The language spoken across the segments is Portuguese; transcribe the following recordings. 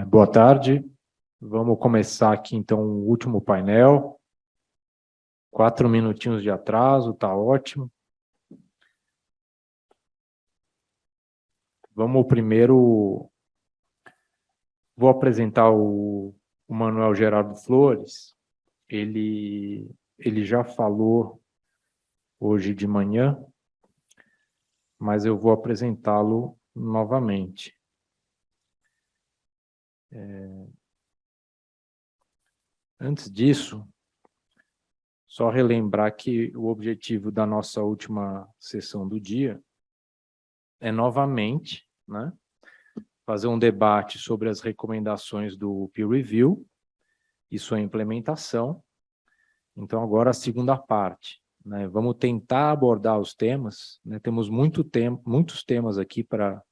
Boa tarde. Vamos começar aqui, então, o último painel. 4 minutinhos de atraso, tá ótimo. Vamos primeiro... Vou apresentar o Manuel Gerardo Flores. Ele já falou hoje de manhã, mas eu vou apresentá-lo novamente. Antes disso, só relembrar que o objetivo da nossa última sessão do dia é novamente, né, fazer um debate sobre as recomendações do peer review e sua implementação. Então, agora a segunda parte, né, vamos tentar abordar os temas, né, temos muitos temas aqui para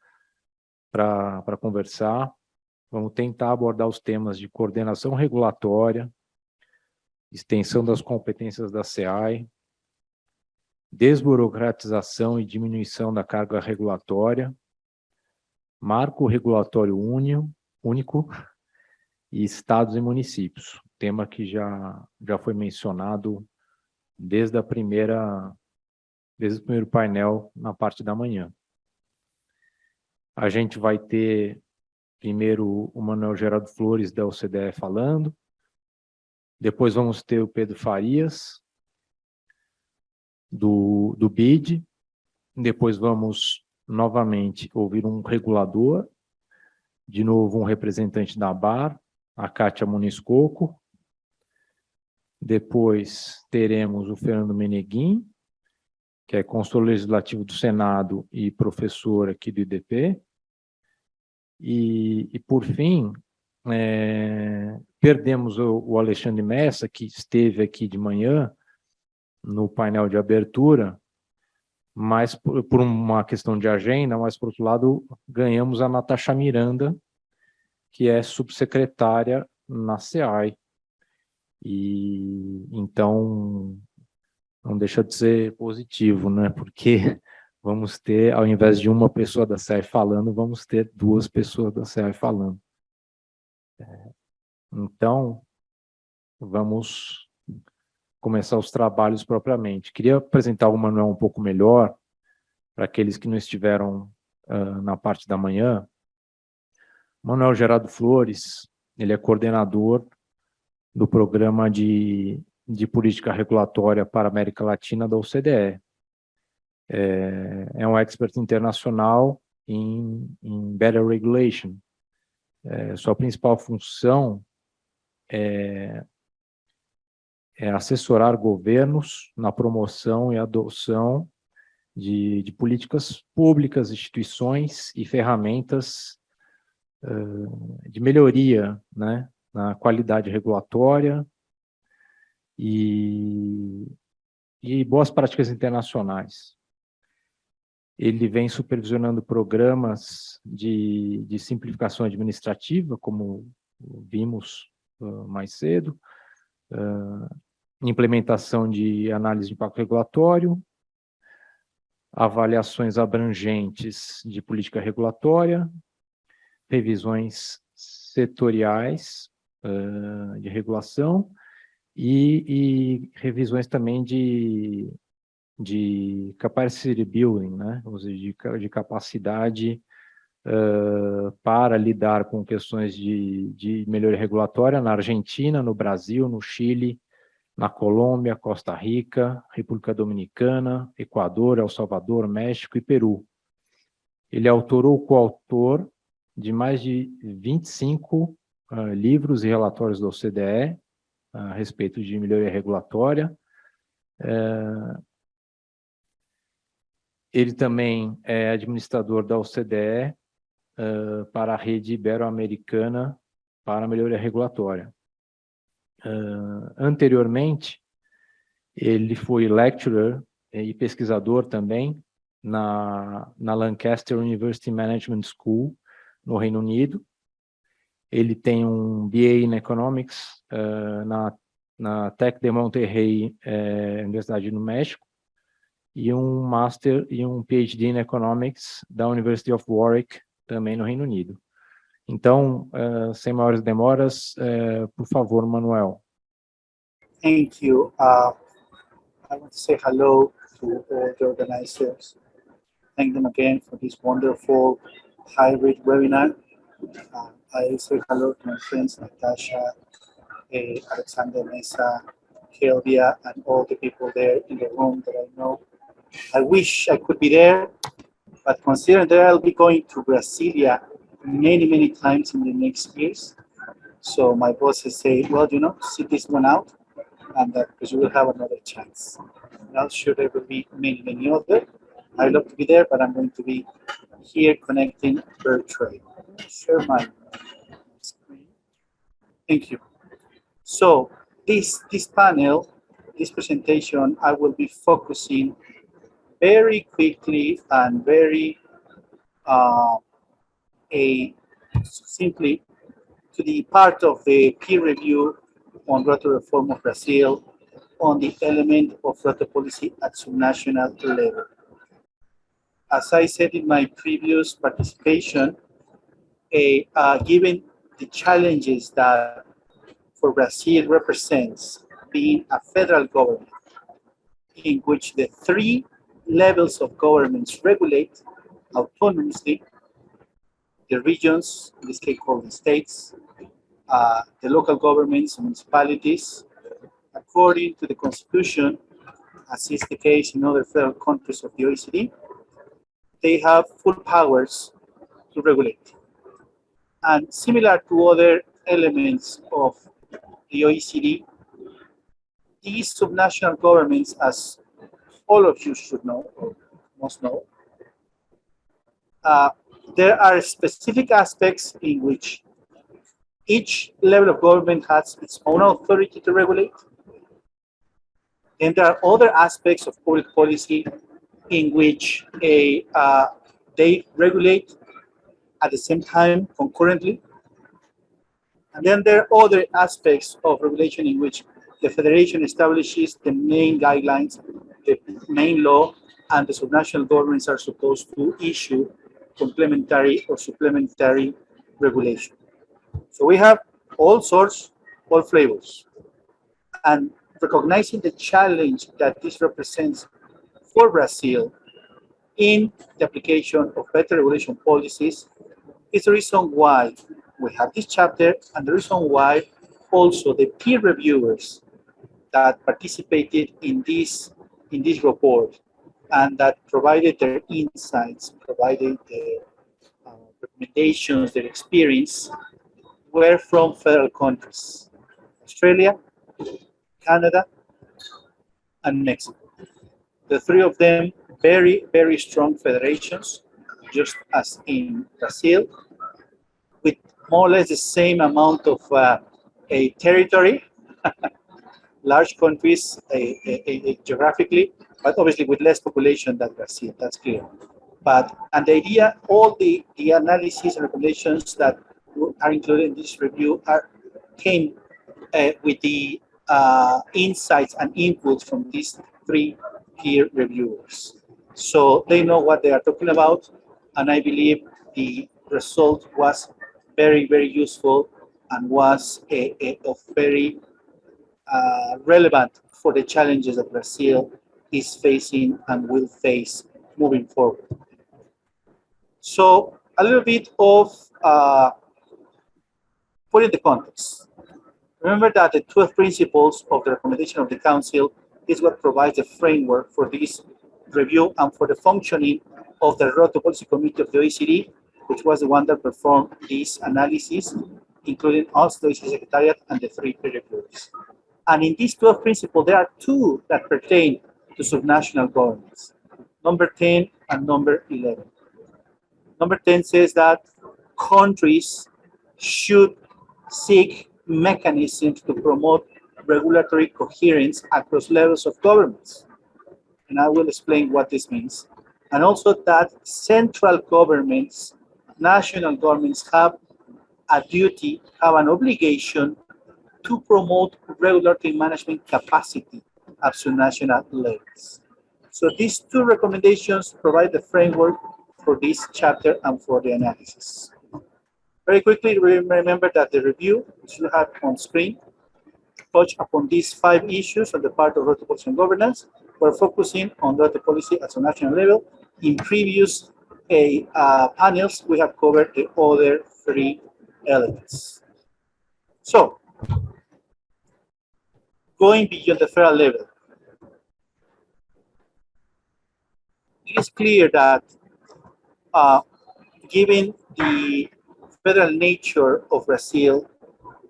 conversar. Vamos tentar abordar os temas de coordenação regulatória, extensão das competências da SEAI, desburocratização e diminuição da carga regulatória, marco regulatório único e estados e municípios, tema que já foi mencionado desde o primeiro painel na parte da manhã. A gente vai ter primeiro o Manuel Gerardo Flores da OCDE falando, depois vamos ter o Pedro Farias do BID, depois vamos novamente ouvir um regulador, de novo um representante da ABAR, a Kátia Muniz Coco. Depois teremos o Fernando Meneguin, que é consultor legislativo do Senado e professor aqui do IDP. E por fim, perdemos o Alexandre Messa, que esteve aqui de manhã no painel de abertura, mas por uma questão de agenda, mas por outro lado ganhamos a Natasha Miranda, que é subsecretária na SEAI. E então não deixa de ser positivo, né? Porque vamos ter, ao invés de uma pessoa da SEAI falando, vamos ter 2 pessoas da SEAI falando. Então, vamos começar os trabalhos propriamente. Queria apresentar o Manuel um pouco melhor, para aqueles que não estiveram na parte da manhã. Manuel Gerardo Flores, ele é coordenador do Programa de Política Regulatória para a América Latina da OCDE. É um expert internacional em Better Regulation. Sua principal função é assessorar governos na promoção e adoção de políticas públicas, instituições e ferramentas de melhoria, né, na qualidade regulatória e boas práticas internacionais. Ele vem supervisionando programas de simplificação administrativa, como vimos mais cedo, implementação de análise de impacto regulatório, avaliações abrangentes de política regulatória, revisões setoriais de regulação e revisões também de capacity building, né? Ou seja, de capacidade para lidar com questões de melhoria regulatória na Argentina, no Brasil, no Chile, na Colômbia, Costa Rica, República Dominicana, Equador, El Salvador, México e Peru. Ele é autor ou coautor de mais de 25 livros e relatórios da OCDE a respeito de melhoria regulatória. Ele também é administrador da OCDE para a rede ibero-americana para a melhoria regulatória. Anteriormente, ele foi lecturer e pesquisador também na Lancaster University Management School, no Reino Unido. Ele tem um BA in Economics na Tec de Monterrey, Universidade do México, e um Master e um PhD in Economics da University of Warwick, também no Reino Unido. Então, sem maiores demoras, por favor, Manuel. Thank you. I want to say hello to all the organizers. Thank them again for this wonderful hybrid webinar. I say hello to my friends Natasha, Alexander Mesa, Kelvia, and all the people there in the room that I know. I wish I could be there, but considering that I'll be going to Brasilia many times in the next years. So my bosses say, well, sit this one out, and because you will have another chance. Not sure there will be many other. I love to be there, but I'm going to be here connecting virtually. Share my screen. Thank you. So this panel, this presentation, I will be focusing very quickly and very simply to the part of the peer review on regulatory reform of Brazil, on the element of regulatory policy at subnational level. As I said in my previous participation, given the challenges that for Brazil represents being a federal government in which the three levels of governments regulate autonomously, the regions, in this case called the states, the local governments, municipalities, according to the Constitution, as is the case in other federal countries of the OECD, they have full powers to regulate. And similar to other elements of the OECD, these subnational governments, as all of you should know, or must know, there are specific aspects in which each level of government has its own authority to regulate. And there are other aspects of public policy in which they regulate at the same time, concurrently. And then there are other aspects of regulation in which the federation establishes the main guidelines, the main law, and the subnational governments are supposed to issue complementary or supplementary regulation. So we have all sorts, all flavors. And recognizing the challenge that this represents for Brazil in the application of better regulation policies is the reason why we have this chapter, and the reason why also the peer reviewers that participated in this report and that provided their insights, provided their recommendations, their experience, were from federal countries: Australia, Canada, and Mexico. The three of them very strong federations, just as in Brazil, with more or less the same amount of a territory, large countries geographically, but obviously with less population than Brazil, that's clear. And the idea, all the analysis and recommendations that are included in this review came with the insights and inputs from these three peer reviewers. So they know what they are talking about, and I believe the result was very useful and was very relevant for the challenges that Brazil is facing and will face moving forward. So a little bit of putting the context. Remember that the 12 principles of the recommendation of the Council is what provides the framework for this review and for the functioning of the Regulatory Policy Committee of the OECD, which was the one that performed this analysis, including us, the OECD Secretariat, and the three peer reviewers. And in these 12 principles, there are two that pertain to subnational governments, number 10 and number 11. Number 10 says that countries should seek mechanisms to promote regulatory coherence across levels of governments. And I will explain what this means. And also that central governments, national governments have a duty, have an obligation to promote regulatory management capacity at subnational levels. So these two recommendations provide the framework for this chapter and for the analysis. Very quickly, remember that the review, which you have on screen, touch upon these 5 issues on the part of royalty policy and governance. We're focusing on royalty policy at a national level. In previous panels, we have covered the other 3 elements. So, going beyond the federal level, it is clear that given the federal nature of Brazil,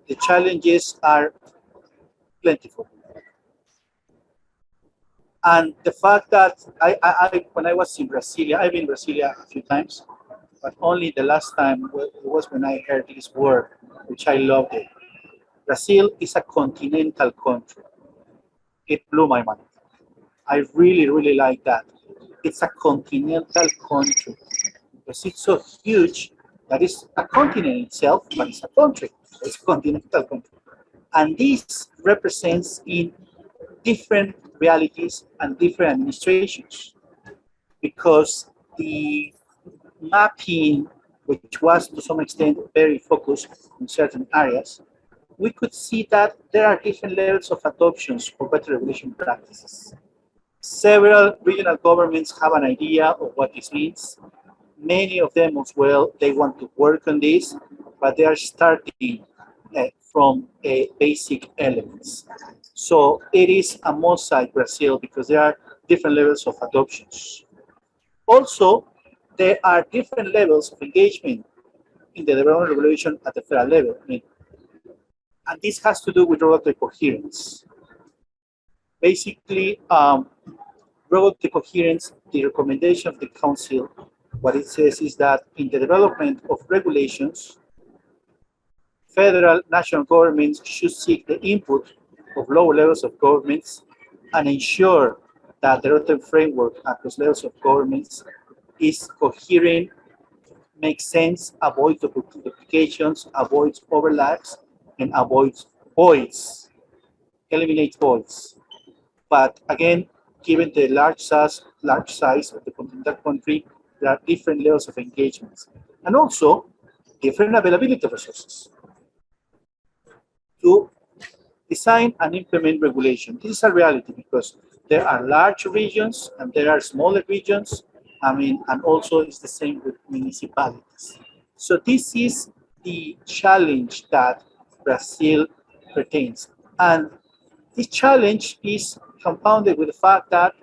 the challenges are plentiful. And the fact that when I was in Brasilia, I've been in Brasilia a few times, but only the last time was when I heard this word, which I loved it. Brazil is a continental country. It blew my mind. I really, really like that. It's a continental country because it's so huge that it's a continent itself, but it's a country. It's a continental country. And this represents in different realities and different administrations, because the mapping, which was to some extent very focused in certain areas, we could see that there are different levels of adoptions for better regulation practices. Several regional governments have an idea of what this means. Many of them as well, they want to work on this, but they are starting from basic elements. So it is a mosaic Brazil because there are different levels of adoptions. Also, there are different levels of engagement in the development regulation at the federal level. And this has to do with regulatory coherence. Basically, regulatory coherence, the recommendation of the Council, what it says is that in the development of regulations, federal national governments should seek the input of lower levels of governments and ensure that the regulatory framework across levels of governments is coherent, makes sense, avoids duplications, avoids overlaps, and avoids voids, eliminates voids. But again, given the large size of the continental country, there are different levels of engagements, and also different availability of resources to design and implement regulation. This is a reality because there are large regions and there are smaller regions. And also it's the same with municipalities. So this is the challenge that Brazil pertains. And this challenge is compounded with the fact that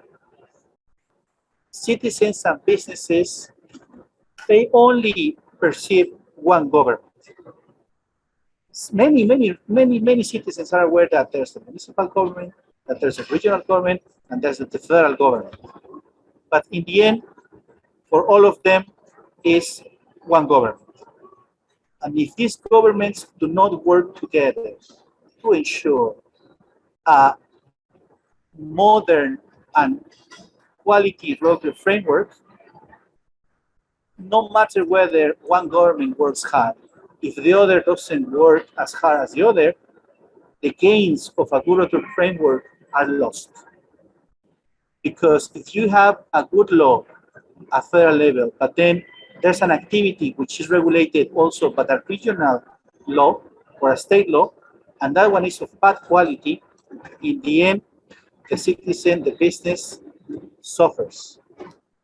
citizens and businesses, they only perceive one government. Many citizens are aware that there's a municipal government, that there's a regional government, and there's the federal government. But in the end, for all of them, is one government. And if these governments do not work together to ensure a modern and quality regulatory framework, no matter whether one government works hard, if the other doesn't work as hard as the other, the gains of a good regulatory framework are lost. Because if you have a good law at federal level, but then there's an activity which is regulated also by a regional law or a state law, and that one is of bad quality, in the end, the citizen, the business suffers.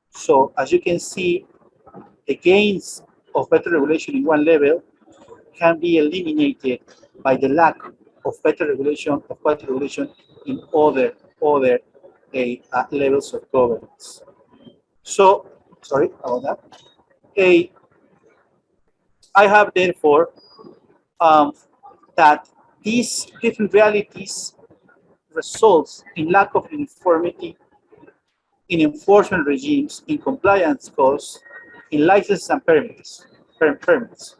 So as you can see, the gains of better regulation in one level can be eliminated by the lack of better regulation, of quality regulation in other levels of governance. So, sorry about that. I have therefore that these different realities results in lack of uniformity in enforcement regimes, in compliance costs, in licenses and permits.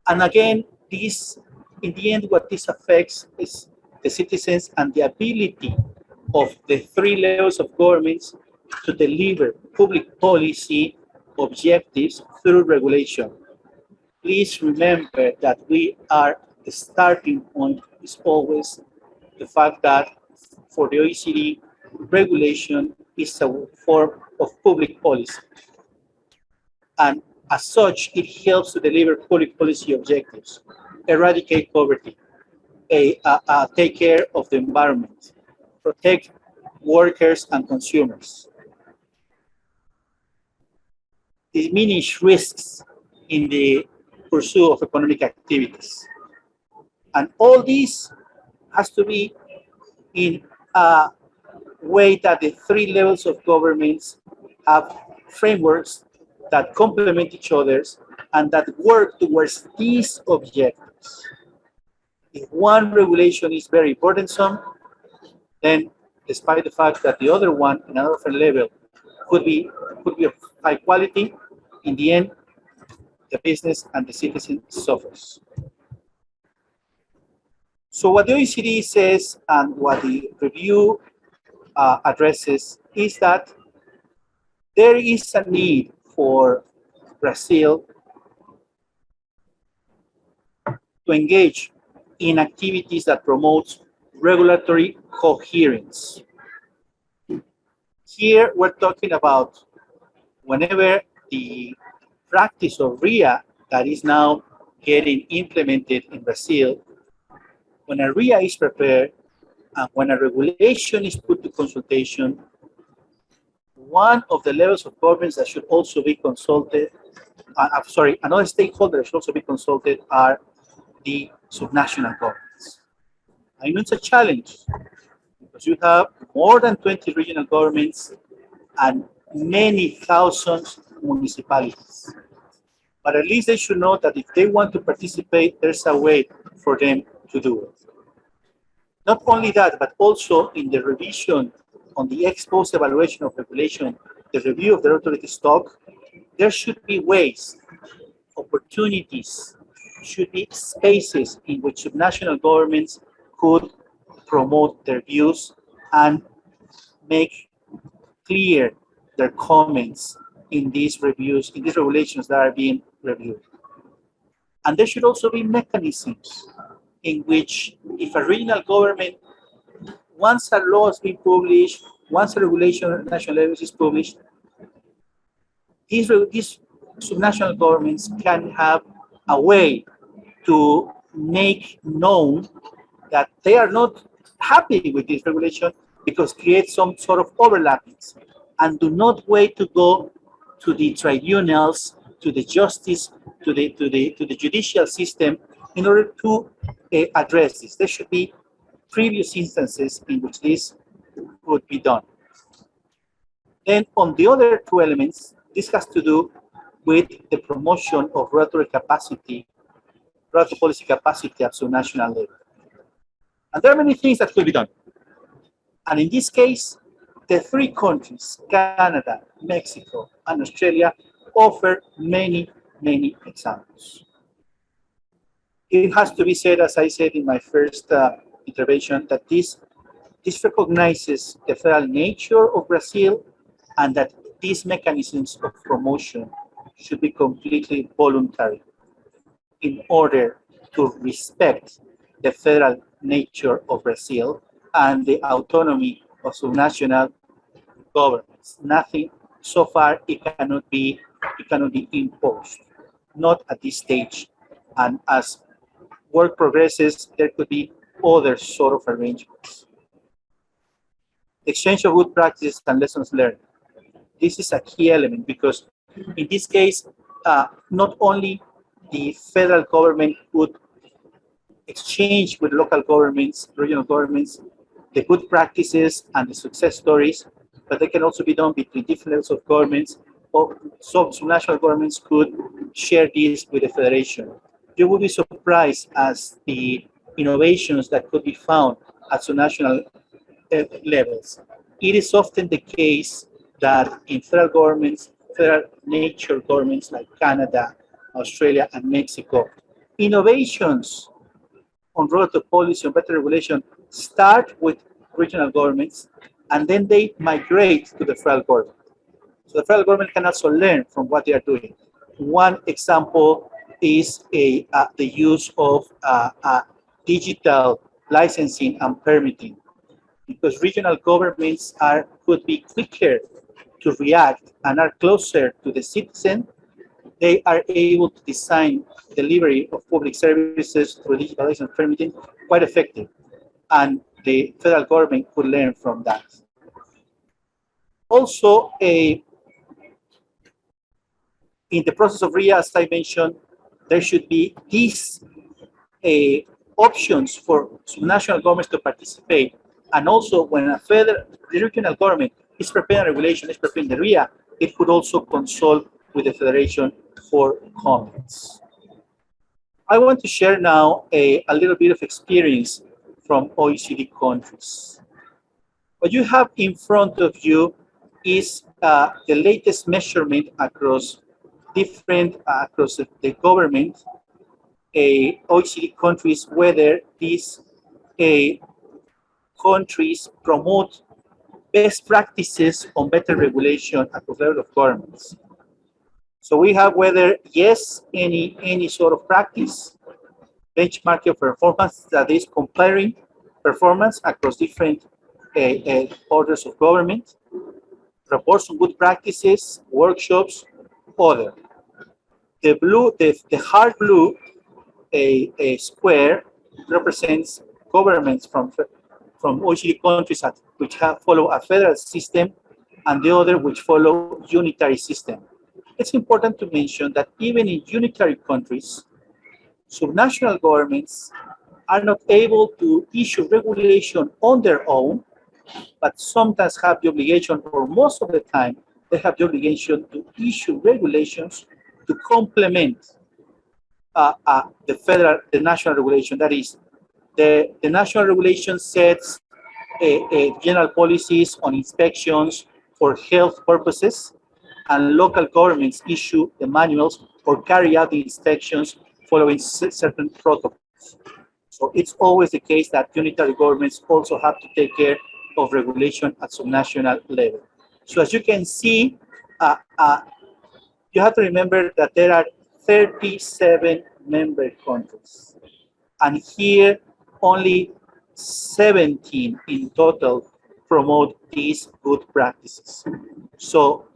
And again, this, in the end, what this affects is the citizens and the ability of the 3 levels of governments to deliver public policy objectives through regulation. Please remember that the starting point is always the fact that for the OECD, regulation is a form of public policy. And As such, it helps to deliver public policy objectives, eradicate poverty, take care of the environment, protect workers and consumers, diminish risks in the pursuit of economic activities. And all this has to be in a way that the three levels of governments have frameworks that complement each other and that work towards these objectives. If one regulation is very burdensome, then despite the fact that the other one in another level could be of high quality, in the end, the business and the citizen suffers. So what the OECD says and what the review addresses is that there is a need for Brazil to engage in activities that promote regulatory coherence. Here we're talking about whenever the practice of RIA that is now getting implemented in Brazil, when a RIA is prepared and when a regulation is put to consultation, one of the levels of governments that should also be consulted, another stakeholder that should also be consulted are the subnational governments. I know it's a challenge because you have more than 20 regional governments and many thousands of municipalities. But at least they should know that if they want to participate, there's a way for them to do it. Not only that, but also in the revision on the ex-post evaluation of regulation, the review of the regulatory stock, there should be ways, opportunities, should be spaces in which subnational governments could promote their views and make clear their comments in these reviews, in these regulations that are being reviewed. And there should also be mechanisms in which if a regional government, once a law has been published, once a regulation at national level is published, these subnational governments can have a way to make known that they are not happy with this regulation because it creates some sort of overlappings, and do not wait to go to the tribunals, to the justice, to the judicial system in order to address this. There should be previous instances in which this would be done. Then on the other two elements, this has to do with the promotion of regulatory capacity, regulatory policy capacity at subnational level. And there are many things that could be done. And in this case, the three countries, Canada, Mexico, and Australia, offer many, many examples. It has to be said, as I said in my first intervention, that this recognizes the federal nature of Brazil and that these mechanisms of promotion should be completely voluntary in order to respect the federal nature of Brazil and the autonomy of subnational governments. Nothing so far it cannot be imposed, not at this stage. And as work progresses, there could be other sort of arrangements. Exchange of good practices and lessons learned. This is a key element because in this case, not only the federal government would exchange with local governments, regional governments, the good practices and the success stories, but they can also be done between different levels of governments, or some subnational governments could share this with the federation. You will be surprised as the innovations that could be found at subnational levels. It is often the case that in federal governments, federal nature governments like Canada, Australia, and Mexico, innovations on regulatory policy and better regulation start with regional governments and then they migrate to the federal government. So the federal government can also learn from what they are doing. One example is the use of digital licensing and permitting, because regional governments could be quicker to react and are closer to the citizen they are able to design delivery of public services through digitalization and permitting quite effective. And the federal government could learn from that. Also, in the process of RIA, as I mentioned, there should be these options for national governments to participate. And also, when a federal, the regional government is preparing regulation, is preparing the RIA, it could also consult with the Federation for comments. I want to share now a little bit of experience from OECD countries. What you have in front of you is the latest measurement across different, across the government, OECD countries, whether these countries promote best practices on better regulation at the level of governments. So we have whether yes, any sort of practice, benchmarking performance that is comparing performance across different orders of government, reports on good practices, workshops, other. The blue, the hard blue a square represents governments from OECD countries which follow a federal system, and the other which follow unitary system. It's important to mention that even in unitary countries, subnational governments are not able to issue regulation on their own, but sometimes have the obligation, or most of the time, they have the obligation to issue regulations to complement the national regulation. That is, the national regulation sets general policies on inspections for health purposes, and local governments issue the manuals or carry out the inspections following certain protocols. So it's always the case that unitary governments also have to take care of regulation at subnational level. So as you can see, you have to remember that there are 37 member countries. And here, only 17 in total promote these good practices. So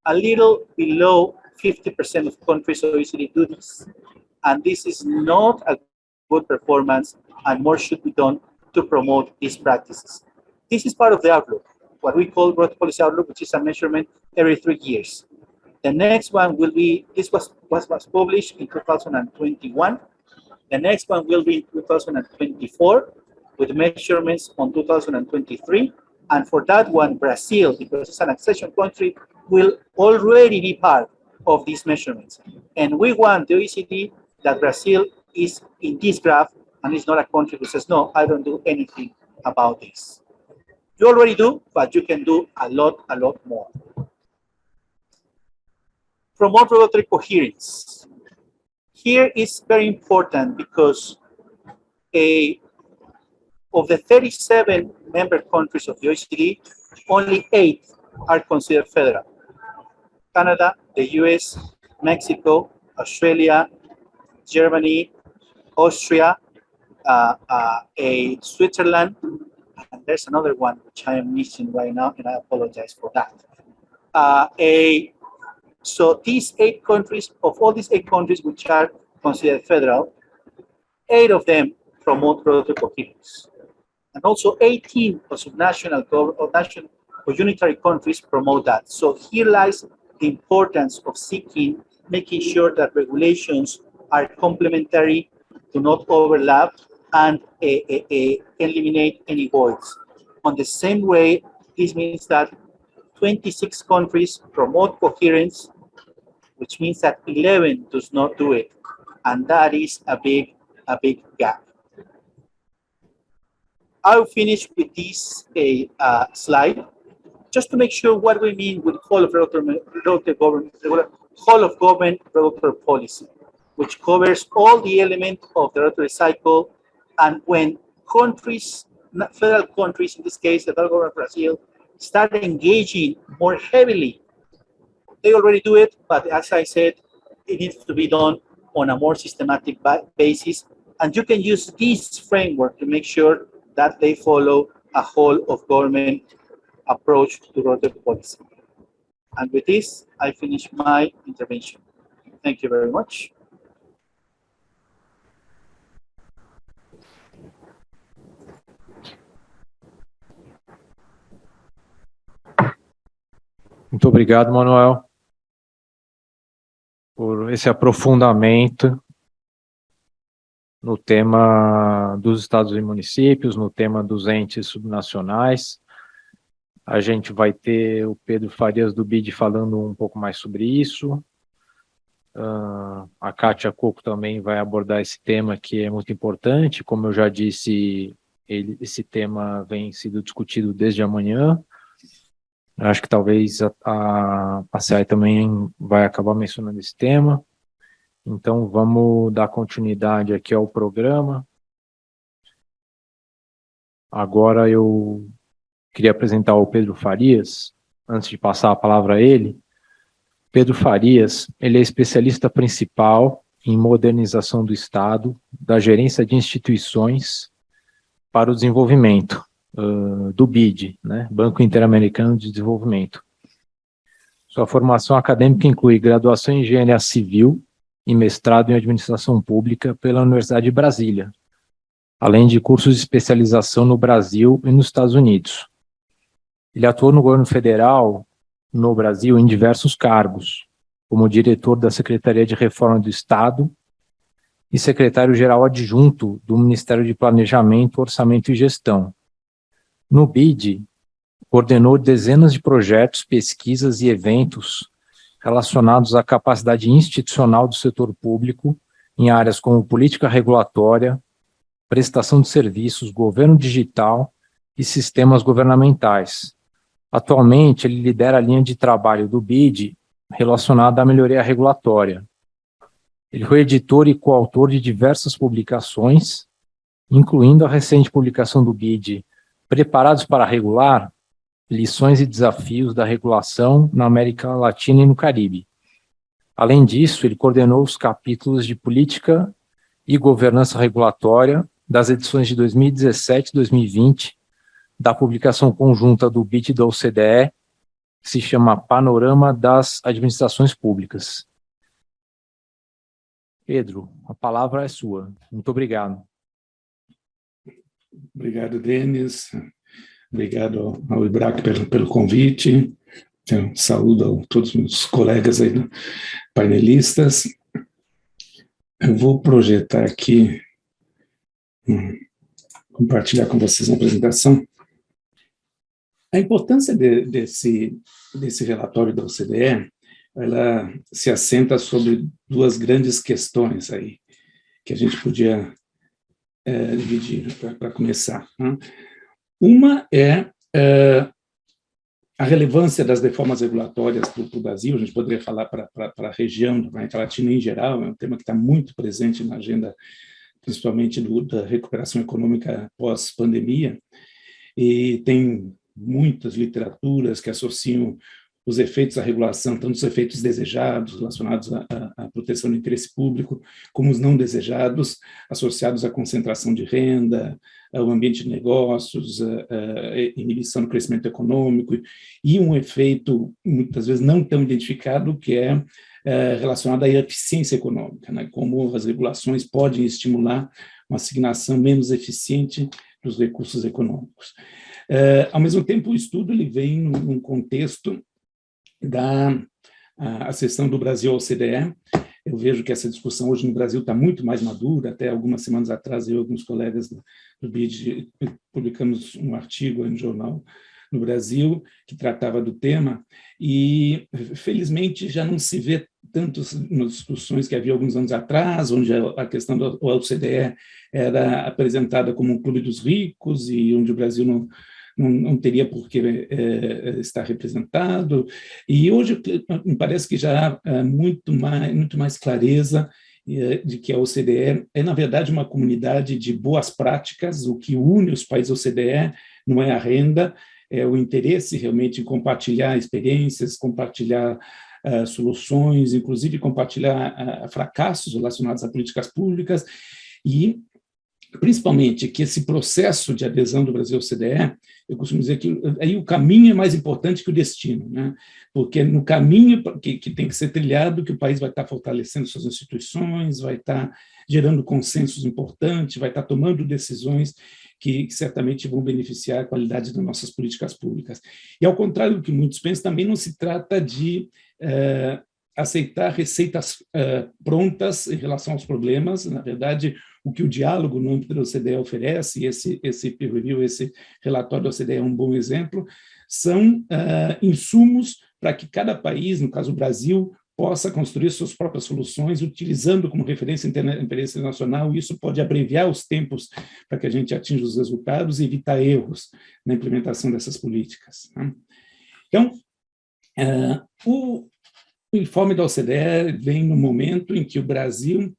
a little below 50% of countries OECD do this. And this is not a good performance, and more should be done to promote these practices. This is part of the outlook, what we call growth policy outlook, which is a measurement every 3 years. The next one will be, this was published in 2021. The next one will be in 2024 with measurements on 2023. And for that one, Brazil, because it's an accession country, will already be part of these measurements. And we want the OECD that Brazil is in this graph and is not a country who says, no, I don't do anything about this. You already do, but you can do a lot more. Promote regulatory coherence. Here is very important because of the 37 member countries of the OECD, only 8 are considered federal. Canada, the US, Mexico, Australia, Germany, Austria, Switzerland, and there's another one which I am missing right now, and I apologize for that. So these 8 countries, of all these 8 countries which are considered federal, 8 of them promote regulatory coherence. And also 18 of subnational or unitary countries promote that. So here lies the importance of making sure that regulations are complementary, do not overlap, and eliminate any voids. On the same way, this means that 26 countries promote coherence, which means that 11 does not do it. And that is a big gap. I'll finish with this slide, just to make sure what we mean with whole of government regulatory policy, which covers all the elements of the regulatory cycle. And when countries, federal countries, in this case, the federal government of Brazil, start engaging more heavily, they already do it, but as I said, it needs to be done on a more systematic basis. And you can use this framework to make sure that they follow a whole of government approach to regulatory policy. And with this, I finish my intervention. Thank you very much. Muito obrigado, Manuel, por esse aprofundamento no tema dos estados e municípios, no tema dos entes subnacionais. A gente vai ter o Pedro Farias do BID falando um pouco mais sobre isso. A Kátia Coco também vai abordar esse tema que é muito importante. Como eu já disse, esse tema vem sendo discutido desde amanhã. Acho que talvez a CEAI também vai acabar mencionando esse tema. Então, vamos dar continuidade aqui ao programa. Agora eu queria apresentar o Pedro Farias, antes de passar a palavra a ele. Pedro Farias, ele é especialista principal em modernização do Estado, da gerência de instituições para o desenvolvimento, do BID, né, Banco Interamericano de Desenvolvimento. Sua formação acadêmica inclui graduação em Engenharia Civil e mestrado em Administração Pública pela Universidade de Brasília, além de cursos de especialização no Brasil e nos Estados Unidos. Ele atuou no governo federal no Brasil em diversos cargos, como diretor da Secretaria de Reforma do Estado e secretário-geral adjunto do Ministério de Planejamento, Orçamento e Gestão. No BID, coordenou dezenas de projetos, pesquisas e eventos relacionados à capacidade institucional do setor público em áreas como política regulatória, prestação de serviços, governo digital e sistemas governamentais. Atualmente, ele lidera a linha de trabalho do BID relacionada à melhoria regulatória. Ele foi editor e coautor de diversas publicações, incluindo a recente publicação do BID Preparados para Regular, Lições e Desafios da Regulação na América Latina e no Caribe. Além disso, ele coordenou os capítulos de Política e Governança Regulatória das edições de 2017 e 2020 da publicação conjunta do BID e da OCDE, que se chama Panorama das Administrações Públicas. Pedro, a palavra é sua. Muito obrigado. Obrigado, Denis. Obrigado ao IBRAC pelo convite. Eu saúdo a todos os meus colegas aí, painelistas. Eu vou projetar aqui, compartilhar com vocês a apresentação. A importância desse relatório da OCDE, ela se assenta sobre duas grandes questões aí, que a gente podia dividir para começar. Né? Uma é a relevância das reformas regulatórias para o Brasil. A gente poderia falar para a região da América Latina em geral, é um tema que está muito presente na agenda, principalmente da recuperação econômica pós-pandemia, e tem muitas literaturas que associam os efeitos da regulação, tanto os efeitos desejados relacionados à proteção do interesse público, como os não desejados, associados à concentração de renda, ao ambiente de negócios, à inibição do crescimento econômico, e um efeito, muitas vezes, não tão identificado, que é relacionado à eficiência econômica, né? Como as regulações podem estimular uma assignação menos eficiente dos recursos econômicos. Ao mesmo tempo, o estudo ele vem num contexto da acessão do Brasil ao OCDE. Eu vejo que essa discussão hoje no Brasil está muito mais madura. Até algumas semanas atrás, eu e alguns colegas do BID publicamos um artigo no jornal no Brasil que tratava do tema, e felizmente já não se vê tanto nas discussões que havia alguns anos atrás, onde a questão do OCDE era apresentada como um clube dos ricos e onde o Brasil não teria por que estar representado. E hoje me parece que já há muito mais clareza de que a OCDE é, na verdade, uma comunidade de boas práticas. O que une os países OCDE não é a renda, é o interesse realmente em compartilhar experiências, compartilhar soluções, inclusive compartilhar fracassos relacionados a políticas públicas, e principalmente que esse processo de adesão do Brasil ao CDE, eu costumo dizer que aí o caminho é mais importante que o destino, né? Porque no caminho que tem que ser trilhado, que o país vai estar fortalecendo suas instituições, vai estar gerando consensos importantes, vai estar tomando decisões que certamente vão beneficiar a qualidade das nossas políticas públicas. E, ao contrário do que muitos pensam, também não se trata de aceitar receitas prontas em relação aos problemas. Na verdade, o que o diálogo no âmbito da OCDE oferece, e esse peer review, esse relatório da OCDE é um bom exemplo, são insumos para que cada país, no caso o Brasil, possa construir suas próprias soluções, utilizando como referência internacional, e isso pode abreviar os tempos para que a gente atinja os resultados e evitar erros na implementação dessas políticas. Então, o informe da OCDE vem no momento em que o Brasil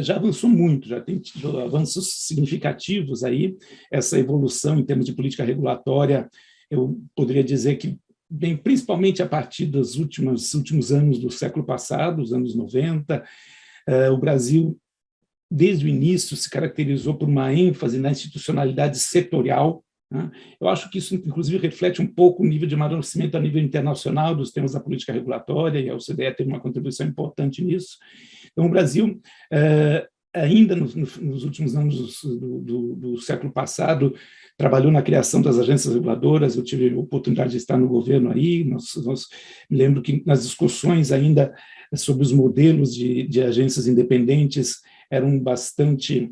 já avançou muito, já tem tido avanços significativos aí, essa evolução em termos de política regulatória, eu poderia dizer que vem principalmente a partir dos últimos anos do século passado, os anos 90, o Brasil, desde o início, se caracterizou por uma ênfase na institucionalidade setorial, né? Eu acho que isso, inclusive, reflete um pouco o nível de amadurecimento a nível internacional dos temas da política regulatória, e a OCDE teve uma contribuição importante nisso. Então, o Brasil, ainda nos últimos anos do século passado, trabalhou na criação das agências reguladoras. Eu tive a oportunidade de estar no governo aí, me lembro que nas discussões ainda sobre os modelos de agências independentes eram bastante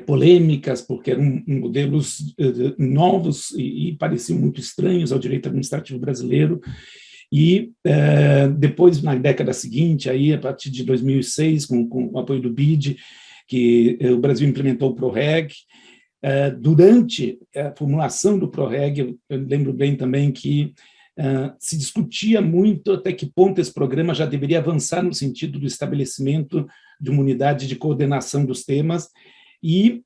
polêmicas, porque eram modelos novos e pareciam muito estranhos ao direito administrativo brasileiro. E depois, na década seguinte, aí, a partir de 2006, com o apoio do BID, que o Brasil implementou o PROREG. Durante a formulação do PROREG, eu lembro bem também que se discutia muito até que ponto esse programa já deveria avançar no sentido do estabelecimento de uma unidade de coordenação dos temas, e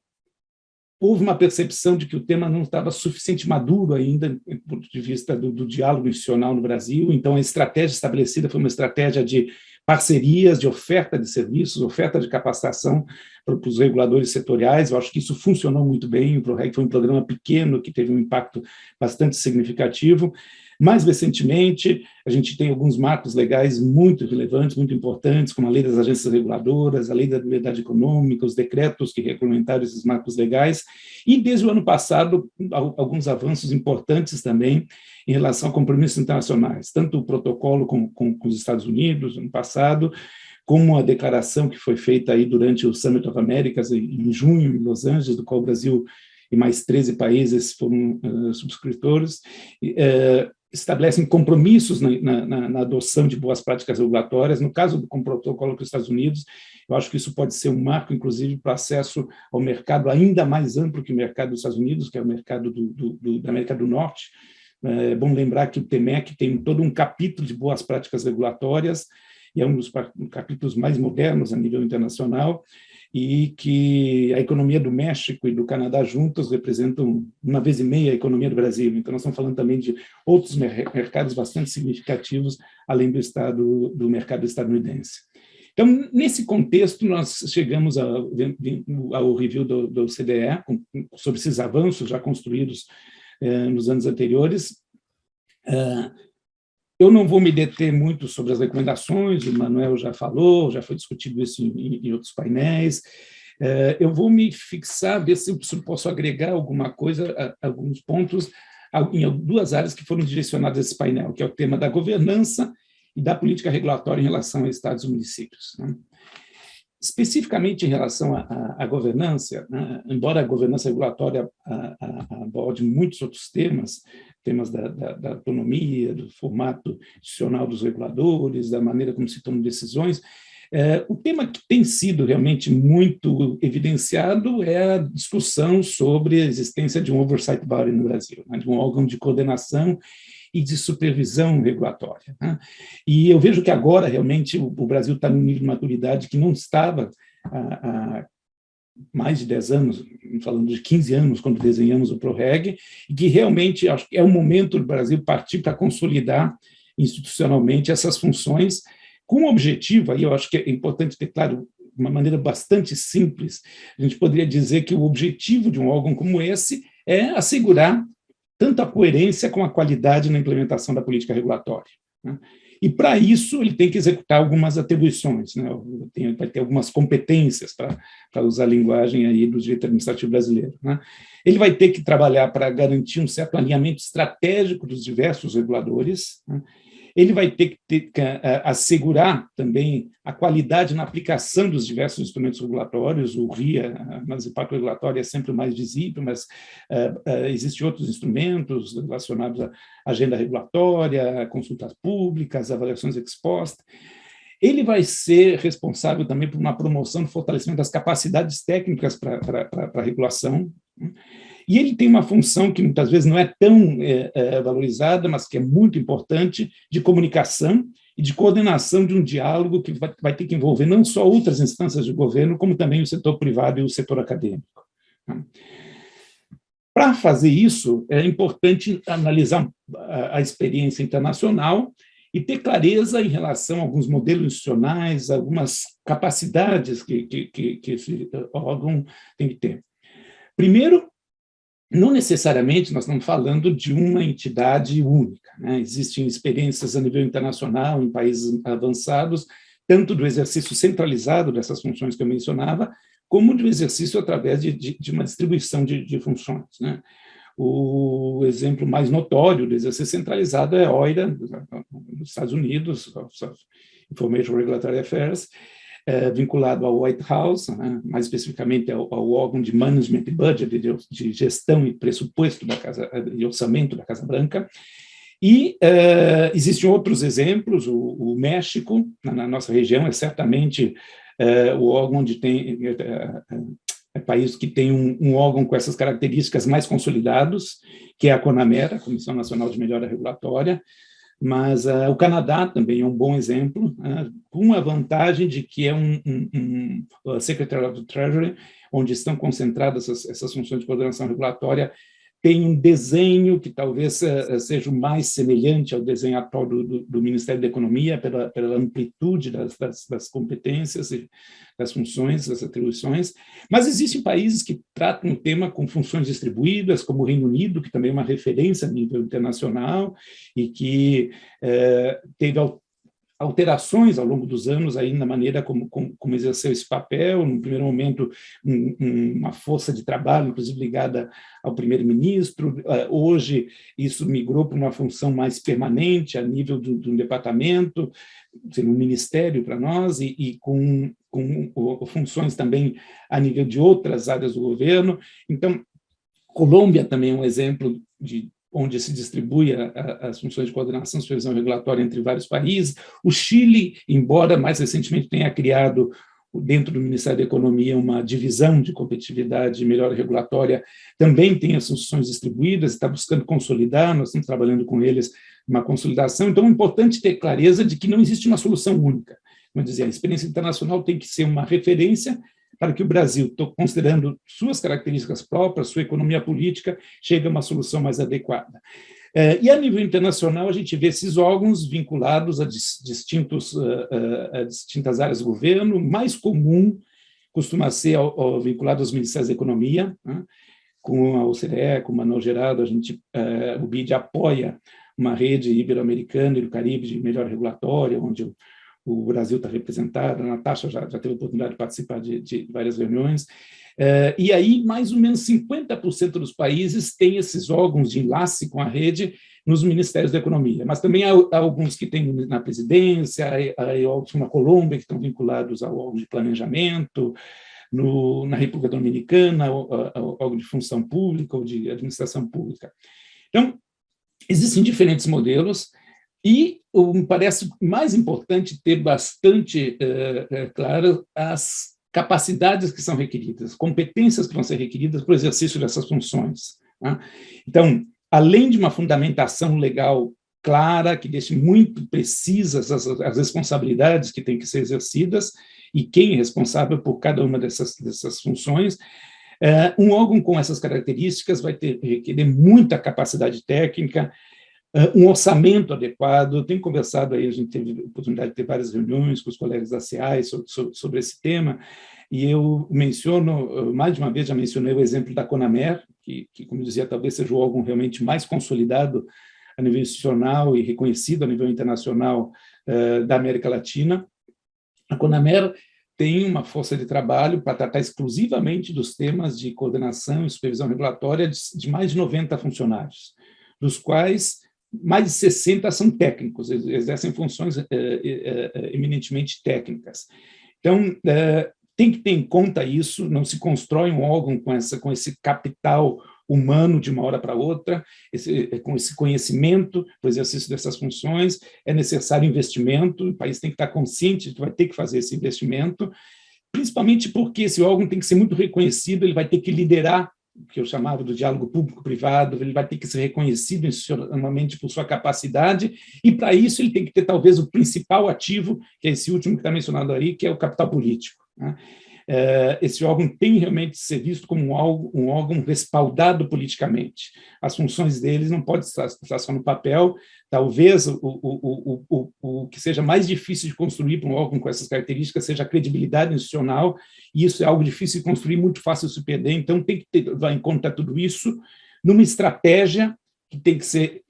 houve uma percepção de que o tema não estava suficientemente maduro ainda, do ponto de vista do diálogo institucional no Brasil. Então, a estratégia estabelecida foi uma estratégia de parcerias, de oferta de serviços, oferta de capacitação para os reguladores setoriais. Eu acho que isso funcionou muito bem. O PROREG foi um programa pequeno que teve um impacto bastante significativo. Mais recentemente, a gente tem alguns marcos legais muito relevantes, muito importantes, como a Lei das Agências Reguladoras, a Lei da Liberdade Econômica, os decretos que regulamentaram esses marcos legais, e desde o ano passado, alguns avanços importantes também em relação a compromissos internacionais, tanto o protocolo com os Estados Unidos, no ano passado, como a declaração que foi feita aí durante o Summit of Americas, em junho, em Los Angeles, do qual o Brasil e mais 13 países foram subscritores, estabelecem compromissos na adoção de boas práticas regulatórias. No caso do protocolo com os Estados Unidos, eu acho que isso pode ser um marco, inclusive, para acesso ao mercado ainda mais amplo que o mercado dos Estados Unidos, que é o mercado da América do Norte. É bom lembrar que o TMEC tem todo um capítulo de boas práticas regulatórias, e é um dos capítulos mais modernos a nível internacional, e que a economia do México e do Canadá juntos representam 1,5 vezes a economia do Brasil. Então, nós estamos falando também de outros mercados bastante significativos, além do mercado estadunidense. Então, nesse contexto, nós chegamos ao review do CDE, sobre esses avanços já construídos nos anos anteriores. Eu não vou me deter muito sobre as recomendações, o Manuel já falou, já foi discutido isso em outros painéis. Eu vou me fixar, ver se posso agregar alguma coisa, alguns pontos, em duas áreas que foram direcionadas a esse painel, que é o tema da governança e da política regulatória em relação a estados e municípios, né? Especificamente em relação à governança, né? Embora a governança regulatória aborde muitos outros temas da autonomia, do formato institucional dos reguladores, da maneira como se tomam decisões, o tema que tem sido realmente muito evidenciado é a discussão sobre a existência de um oversight body no Brasil, né? De um órgão de coordenação e de supervisão regulatória, né? E eu vejo que agora, realmente, o Brasil está num nível de maturidade que não estava há mais de 10 anos, falando de 15 anos, quando desenhamos o PROREG, e que realmente acho que é o momento do Brasil partir para consolidar institucionalmente essas funções, com o objetivo, aí eu acho que é importante ter claro uma maneira bastante simples, a gente poderia dizer que o objetivo de um órgão como esse é assegurar tanto a coerência como a qualidade na implementação da política regulatória, né? E, para isso, ele tem que executar algumas atribuições, né? Vai ter algumas competências, para usar a linguagem aí do direito administrativo brasileiro, né? Ele vai ter que trabalhar para garantir um certo alinhamento estratégico dos diversos reguladores, né? Ele vai ter que assegurar também a qualidade na aplicação dos diversos instrumentos regulatórios. O RIA, mas o impacto regulatório é sempre o mais visível, mas existem outros instrumentos relacionados à agenda regulatória, consultas públicas, avaliações ex post. Ele vai ser responsável também por uma promoção e fortalecimento das capacidades técnicas para a regulação, né? E ele tem uma função que muitas vezes não é tão valorizada, mas que é muito importante, de comunicação e de coordenação de um diálogo que vai ter que envolver não só outras instâncias de governo, como também o setor privado e o setor acadêmico. Para fazer isso, é importante analisar a experiência internacional e ter clareza em relação a alguns modelos institucionais, algumas capacidades que esse órgão tem que ter. Primeiro, não necessariamente nós estamos falando de uma entidade única, né? Existem experiências a nível internacional, em países avançados, tanto do exercício centralizado dessas funções que eu mencionava, como do exercício através de uma distribuição de funções, né? O exemplo mais notório do exercício centralizado é a OIRA, dos Estados Unidos, Information Regulatory Affairs, vinculado ao White House, né, mais especificamente ao órgão de Management e Budget, de gestão e pressuposto e orçamento da Casa Branca. E existem outros exemplos. O México, na nossa região, é certamente o órgão onde tem... É país que tem um órgão com essas características mais consolidados, que é a CONAMER, a Comissão Nacional de Melhoria Regulatória. Mas o Canadá também é um bom exemplo, com a vantagem de que é um Secretary of the Treasury, onde estão concentradas essas funções de coordenação regulatória, tem um desenho que talvez seja o mais semelhante ao desenho atual do Ministério da Economia, pela amplitude das competências e das funções, das atribuições. Mas existem países que tratam o tema com funções distribuídas, como o Reino Unido, que também é uma referência a nível internacional e que teve alterações ao longo dos anos aí na maneira como exerceu esse papel. No primeiro momento, uma força de trabalho, inclusive ligada ao primeiro-ministro. Hoje, isso migrou para uma função mais permanente, a nível de um departamento, um ministério para nós, e com funções também a nível de outras áreas do governo. Então, Colômbia também é um exemplo de onde se distribui as funções de coordenação e supervisão regulatória entre vários países. O Chile, embora mais recentemente tenha criado, dentro do Ministério da Economia, uma divisão de competitividade e melhoria regulatória, também tem as funções distribuídas, está buscando consolidar, nós estamos trabalhando com eles uma consolidação. Então, é importante ter clareza de que não existe uma solução única. Como eu dizia, a experiência internacional tem que ser uma referência para que o Brasil, considerando suas características próprias, sua economia política, chegue a uma solução mais adequada. E a nível internacional, a gente vê esses órgãos vinculados a distintas áreas do governo. O mais comum costuma ser vinculado aos Ministérios da Economia, né? Com a OCDE, com o Manuel Geraldo, o BID apoia uma rede ibero-americana e do Caribe de melhoria regulatória, onde o Brasil está representado. A Natasha já teve a oportunidade de participar de várias reuniões. E aí, mais ou menos 50% dos países têm esses órgãos de enlace com a rede nos Ministérios da Economia, mas também há alguns que têm na presidência, há órgãos como a Colômbia, que estão vinculados ao órgão de planejamento, na República Dominicana, ao órgão de função pública ou de administração pública. Então, existem diferentes modelos, e me parece mais importante ter bastante claro as capacidades que são requeridas, competências que vão ser requeridas para o exercício dessas funções, né? Então, além de uma fundamentação legal clara, que deixe muito precisas as responsabilidades que têm que ser exercidas e quem é responsável por cada uma dessas funções, um órgão com essas características vai requerer muita capacidade técnica, um orçamento adequado. Eu tenho conversado aí, a gente teve a oportunidade de ter várias reuniões com os colegas da CEAI sobre esse tema, e eu menciono, mais de uma vez já mencionei o exemplo da CONAMER, que, como eu dizia, talvez seja o órgão realmente mais consolidado a nível institucional e reconhecido a nível internacional da América Latina. A CONAMER tem uma força de trabalho para tratar exclusivamente dos temas de coordenação e supervisão regulatória de mais de 90 funcionários, dos quais mais de 60 são técnicos, exercem funções eminentemente técnicas. Então, tem que ter em conta isso, não se constrói um órgão com esse capital humano de uma hora para outra, com esse conhecimento para o exercício dessas funções, é necessário investimento, o país tem que estar consciente de que vai ter que fazer esse investimento, principalmente porque esse órgão tem que ser muito reconhecido, ele vai ter que liderar o que eu chamava do diálogo público-privado, ele vai ter que ser reconhecido institucionalmente por sua capacidade, e para isso ele tem que ter talvez o principal ativo, que é esse último que está mencionado aí, que é o capital político. Esse órgão tem realmente que ser visto como um órgão respaldado politicamente. As funções deles não podem estar só no papel. Talvez o que seja mais difícil de construir para um órgão com essas características seja a credibilidade institucional, e isso é algo difícil de construir, muito fácil de se perder. Então, tem que levar em conta tudo isso numa estratégia que tem que ser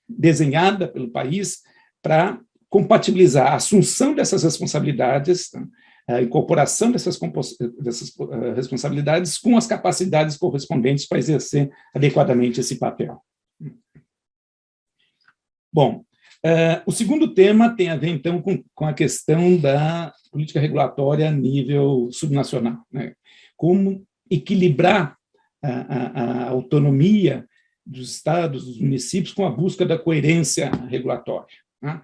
desenhada pelo país para compatibilizar a assunção dessas responsabilidades, a incorporação dessas responsabilidades com as capacidades correspondentes para exercer adequadamente esse papel. Bom, o segundo tema tem a ver, então, com a questão da política regulatória a nível subnacional, né? Como equilibrar a autonomia dos estados, dos municípios, com a busca da coerência regulatória, né?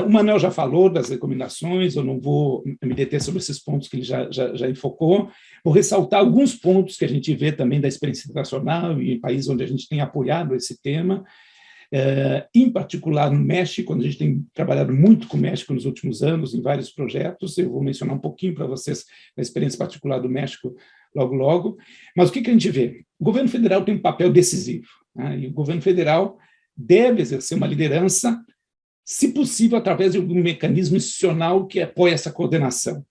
O Manuel já falou das recomendações, eu não vou me deter sobre esses pontos que ele já enfocou, vou ressaltar alguns pontos que a gente vê também da experiência internacional e em países onde a gente tem apoiado esse tema, em particular no México, onde a gente tem trabalhado muito com o México nos últimos anos, em vários projetos. Eu vou mencionar um pouquinho para vocês da experiência particular do México logo, mas o que a gente vê? O governo federal tem um papel decisivo, né? E o governo federal deve exercer uma liderança, se possível, através de um mecanismo institucional que apoie essa coordenação.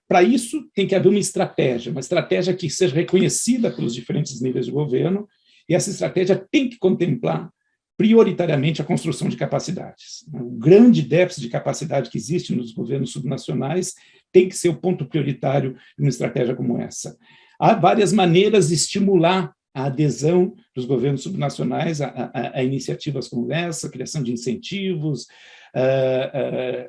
Para isso, tem que haver uma estratégia que seja reconhecida pelos diferentes níveis de governo, e essa estratégia tem que contemplar prioritariamente a construção de capacidades. O grande déficit de capacidade que existe nos governos subnacionais tem que ser o ponto prioritário de uma estratégia como essa. Há várias maneiras de estimular a adesão dos governos subnacionais a iniciativas como essa, criação de incentivos,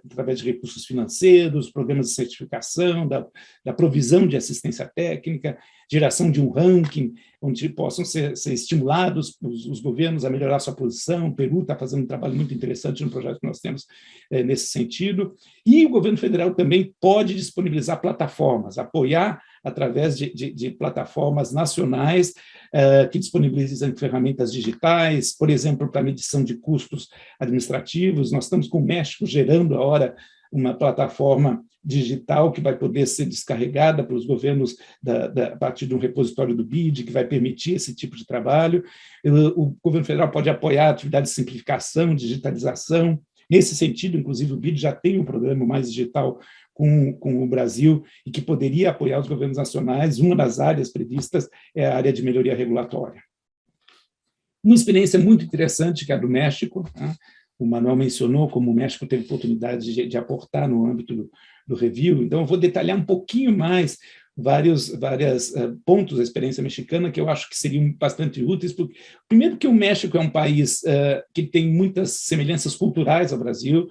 através de recursos financeiros, programas de certificação, da provisão de assistência técnica, geração de um ranking, onde possam ser estimulados os governos a melhorar sua posição. O Peru está fazendo um trabalho muito interessante no projeto que nós temos nesse sentido. E o governo federal também pode disponibilizar plataformas, apoiar através de plataformas nacionais que disponibilizam ferramentas digitais, por exemplo, para medição de custos administrativos. Nós estamos com o México gerando agora uma plataforma digital que vai poder ser descarregada pelos governos a partir de um repositório do BID, que vai permitir esse tipo de trabalho. O governo federal pode apoiar atividades de simplificação, digitalização. Nesse sentido, inclusive, o BID já tem um programa mais digital com o Brasil e que poderia apoiar os governos nacionais. Uma das áreas previstas é a área de melhoria regulatória. Uma experiência muito interessante que é a do México, né? O Manuel mencionou como o México teve oportunidade de aportar no âmbito do review, então eu vou detalhar um pouquinho mais vários pontos da experiência mexicana que eu acho que seriam bastante úteis. Primeiro que o México é um país que tem muitas semelhanças culturais ao Brasil,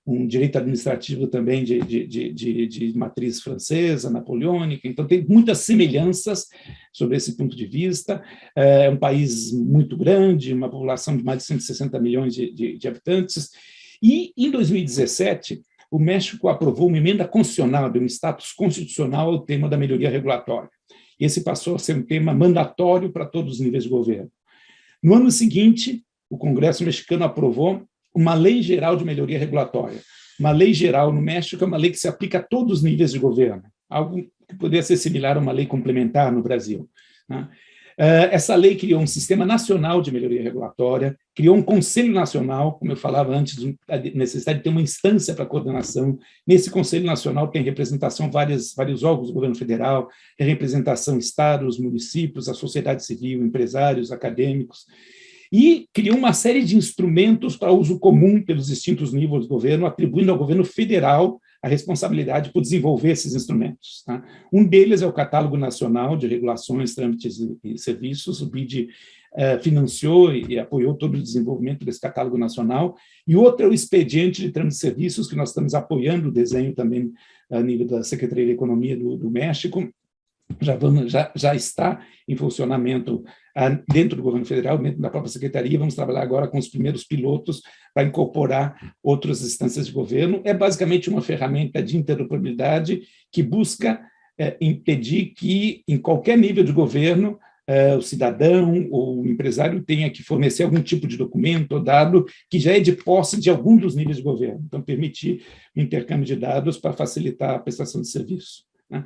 um direito administrativo também de matriz francesa, napoleônica, então tem muitas semelhanças sobre esse ponto de vista. É um país muito grande, uma população de mais de 160 milhões de habitantes, e em 2017 o México aprovou uma emenda constitucional, de um status constitucional ao tema da melhoria regulatória. Esse passou a ser um tema mandatório para todos os níveis de governo. No ano seguinte, o Congresso mexicano aprovou uma lei geral de melhoria regulatória. Uma lei geral no México é uma lei que se aplica a todos os níveis de governo, algo que poderia ser similar a uma lei complementar no Brasil, né? Essa lei criou um sistema nacional de melhoria regulatória, criou um conselho nacional, como eu falava antes, a necessidade de ter uma instância para coordenação. Nesse conselho nacional tem representação vários órgãos do governo federal, tem representação estados, municípios, a sociedade civil, empresários, acadêmicos, e criou uma série de instrumentos para uso comum pelos distintos níveis do governo, atribuindo ao governo federal a responsabilidade por desenvolver esses instrumentos. Tá? Um deles é o Catálogo Nacional de Regulações, Trâmites e Serviços. O BID financiou e apoiou todo o desenvolvimento desse catálogo nacional, e outro é o Expediente de Trâmites e Serviços, que nós estamos apoiando o desenho também a nível da Secretaria de Economia do México. Já está em funcionamento dentro do governo federal, dentro da própria secretaria. Vamos trabalhar agora com os primeiros pilotos para incorporar outras instâncias de governo. É basicamente uma ferramenta de interoperabilidade que busca impedir que, em qualquer nível de governo, o cidadão ou o empresário tenha que fornecer algum tipo de documento ou dado que já é de posse de algum dos níveis de governo. Então, permitir o intercâmbio de dados para facilitar a prestação de serviço, né?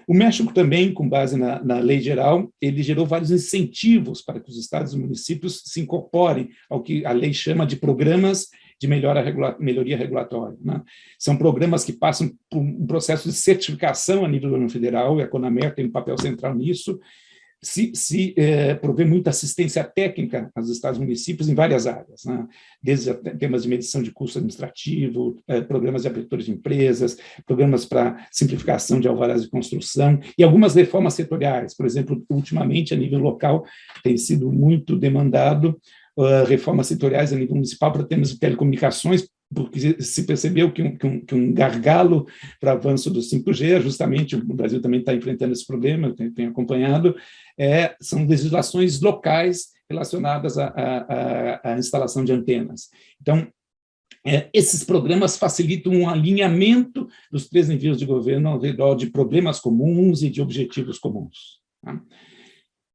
O México também, com base na lei geral, ele gerou vários incentivos para que os estados e municípios se incorporem ao que a lei chama de programas de melhoria regulatória, né? São programas que passam por um processo de certificação a nível do governo federal, e a CONAMER tem um papel central nisso, provê muita assistência técnica aos estados e municípios em várias áreas, né? Desde temas de medição de custo administrativo, programas de abertura de empresas, programas para simplificação de alvarás de construção e algumas reformas setoriais. Por exemplo, ultimamente, a nível local, tem sido muito demandado reformas setoriais a nível municipal para temas de telecomunicações, porque se percebeu que um gargalo para o avanço do 5G, justamente o Brasil também está enfrentando esse problema, eu tenho acompanhado, são legislações locais relacionadas à instalação de antenas. Então, esses programas facilitam um alinhamento dos três níveis de governo ao redor de problemas comuns e de objetivos comuns, tá?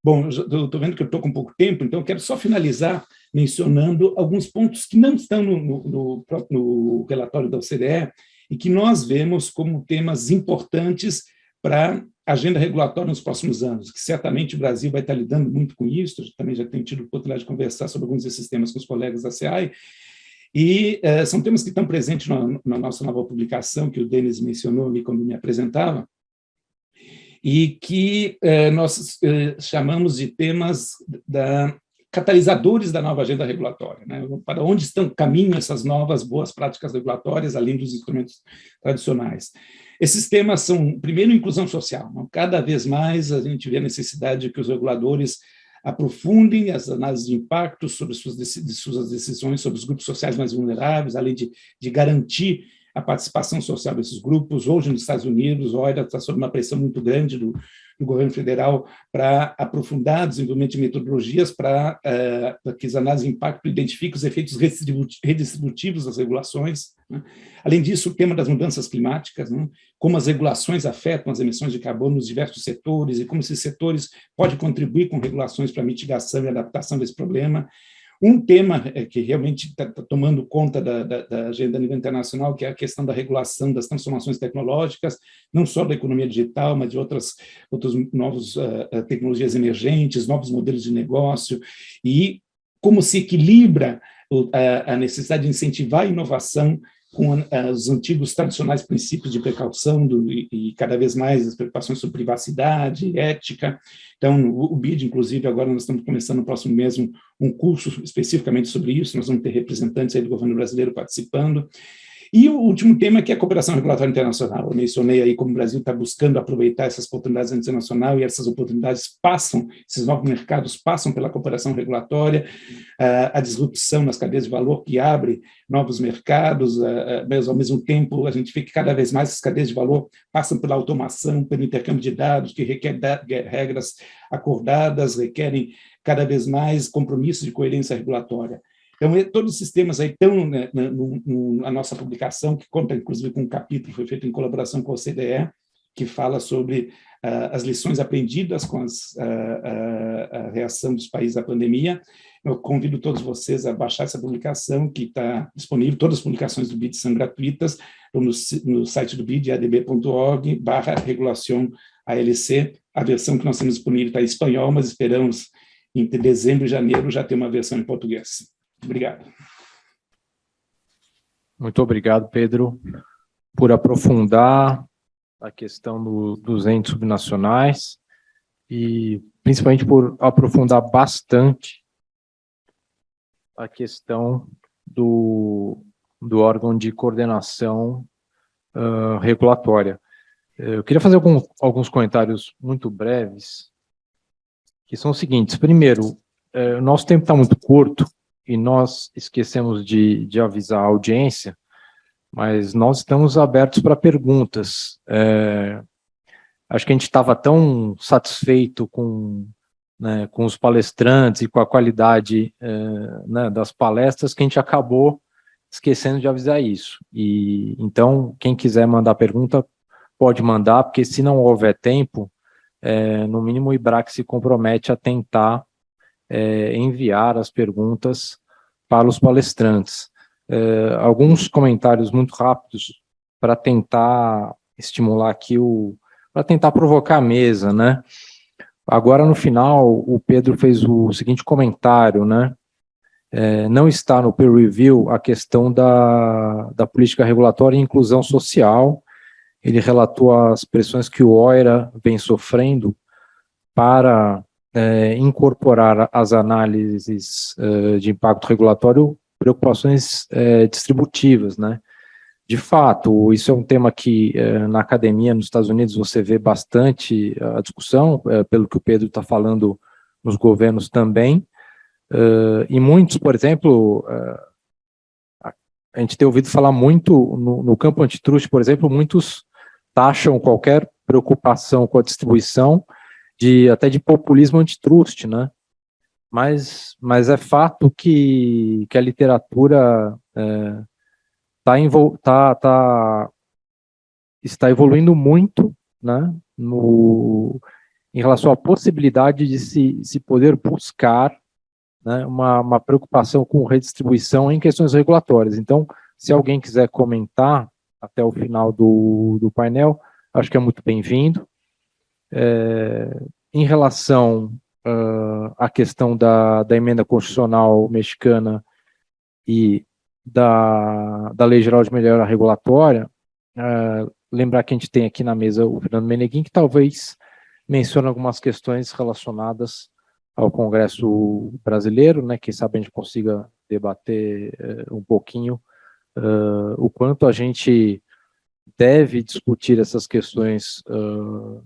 Bom, estou vendo que eu estou com pouco tempo, então eu quero só finalizar mencionando alguns pontos que não estão no relatório da OCDE e que nós vemos como temas importantes para a agenda regulatória nos próximos anos, que certamente o Brasil vai estar lidando muito com isso. Eu também já tenho tido a oportunidade de conversar sobre alguns desses temas com os colegas da CEAI, e são temas que estão presentes na nossa nova publicação, que o Denis mencionou ali quando me apresentava, e que nós chamamos de temas catalisadores da nova agenda regulatória, né? Para onde caminham essas novas boas práticas regulatórias, além dos instrumentos tradicionais. Esses temas são, primeiro, inclusão social, né? Cada vez mais a gente vê a necessidade de que os reguladores aprofundem as análises de impacto sobre suas decisões sobre os grupos sociais mais vulneráveis, além de garantir a participação social desses grupos. Hoje, nos Estados Unidos, a OIRA está sob uma pressão muito grande do governo federal para aprofundar o desenvolvimento de metodologias para que as análises de impacto identifiquem os efeitos redistributivos das regulações, né? Além disso, o tema das mudanças climáticas, né? Como as regulações afetam as emissões de carbono nos diversos setores e como esses setores podem contribuir com regulações para mitigação e adaptação desse problema. Um tema que realmente está tomando conta da agenda a nível internacional, que é a questão da regulação das transformações tecnológicas, não só da economia digital, mas de outras novas tecnologias emergentes, novos modelos de negócio, e como se equilibra a necessidade de incentivar a inovação com os antigos tradicionais princípios de precaução e cada vez mais as preocupações sobre privacidade, ética. Então, o BID, inclusive, agora nós estamos começando no próximo mês um curso especificamente sobre isso, nós vamos ter representantes aí do governo brasileiro participando. E o último tema, que é a cooperação regulatória internacional. Eu mencionei aí como o Brasil está buscando aproveitar essas oportunidades internacionais, e essas oportunidades esses novos mercados passam pela cooperação regulatória, a disrupção nas cadeias de valor que abre novos mercados, mas ao mesmo tempo a gente vê que cada vez mais essas cadeias de valor passam pela automação, pelo intercâmbio de dados, que requer regras acordadas, requerem cada vez mais compromissos de coerência regulatória. Então, todos esses temas aí estão na nossa publicação, que conta, inclusive, com um capítulo que foi feito em colaboração com a OCDE, que fala sobre as lições aprendidas com a reação dos países à pandemia. Eu convido todos vocês a baixar essa publicação, que está disponível, todas as publicações do BID são gratuitas, no site do BID, adb.org/regulação ALC. A versão que nós temos disponível está em espanhol, mas esperamos, entre dezembro e janeiro, já ter uma versão em português. Obrigado. Muito obrigado, Pedro, por aprofundar a questão dos entes subnacionais e principalmente por aprofundar bastante a questão do órgão de coordenação regulatória. Eu queria fazer alguns comentários muito breves, que são os seguintes. Primeiro, o nosso tempo está muito curto e nós esquecemos de avisar a audiência, mas nós estamos abertos para perguntas. Acho que a gente estava tão satisfeito com os palestrantes e com a qualidade das palestras que a gente acabou esquecendo de avisar isso. E então, quem quiser mandar pergunta, pode mandar, porque se não houver tempo, no mínimo o IBRAC se compromete a tentar enviar as perguntas para os palestrantes. Alguns comentários muito rápidos para tentar estimular aqui para tentar provocar a mesa, né? Agora, no final, o Pedro fez o seguinte comentário, né? Não está no peer review a questão da política regulatória e inclusão social. Ele relatou as pressões que o OIRA vem sofrendo para incorporar às análises de impacto regulatório preocupações distributivas, né? De fato, isso é um tema que na academia nos Estados Unidos você vê bastante a discussão, pelo que o Pedro está falando, nos governos também, e muitos, por exemplo, a gente tem ouvido falar muito no campo antitruste, por exemplo, muitos taxam qualquer preocupação com a distribuição até de populismo antitruste, né? Mas é fato que a literatura está evoluindo muito, né, em relação à possibilidade de se poder buscar, né, uma preocupação com redistribuição em questões regulatórias. Então, se alguém quiser comentar até o final do painel, acho que é muito bem-vindo. Em relação à questão da emenda constitucional mexicana e da Lei Geral de Melhoria Regulatória, lembrar que a gente tem aqui na mesa o Fernando Meneguin, que talvez mencione algumas questões relacionadas ao Congresso brasileiro, né? Quem sabe a gente consiga debater um pouquinho o quanto a gente deve discutir essas questões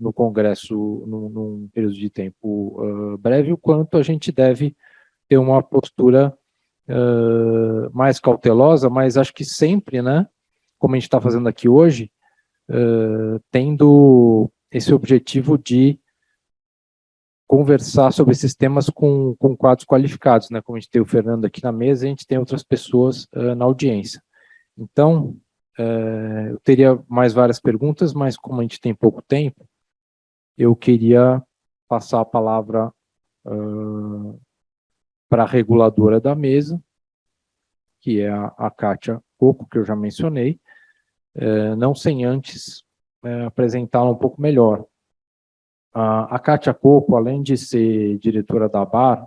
no Congresso num período de tempo breve, o quanto a gente deve ter uma postura mais cautelosa, mas acho que sempre, né, como a gente está fazendo aqui hoje, tendo esse objetivo de conversar sobre esses temas com quadros qualificados, né, como a gente tem o Fernando aqui na mesa, a gente tem outras pessoas na audiência. Então, eu teria mais várias perguntas, mas como a gente tem pouco tempo, eu queria passar a palavra para a reguladora da mesa, que é a Kátia Coco, que eu já mencionei, não sem antes apresentá-la um pouco melhor. A Kátia Coco, além de ser diretora da ABAR,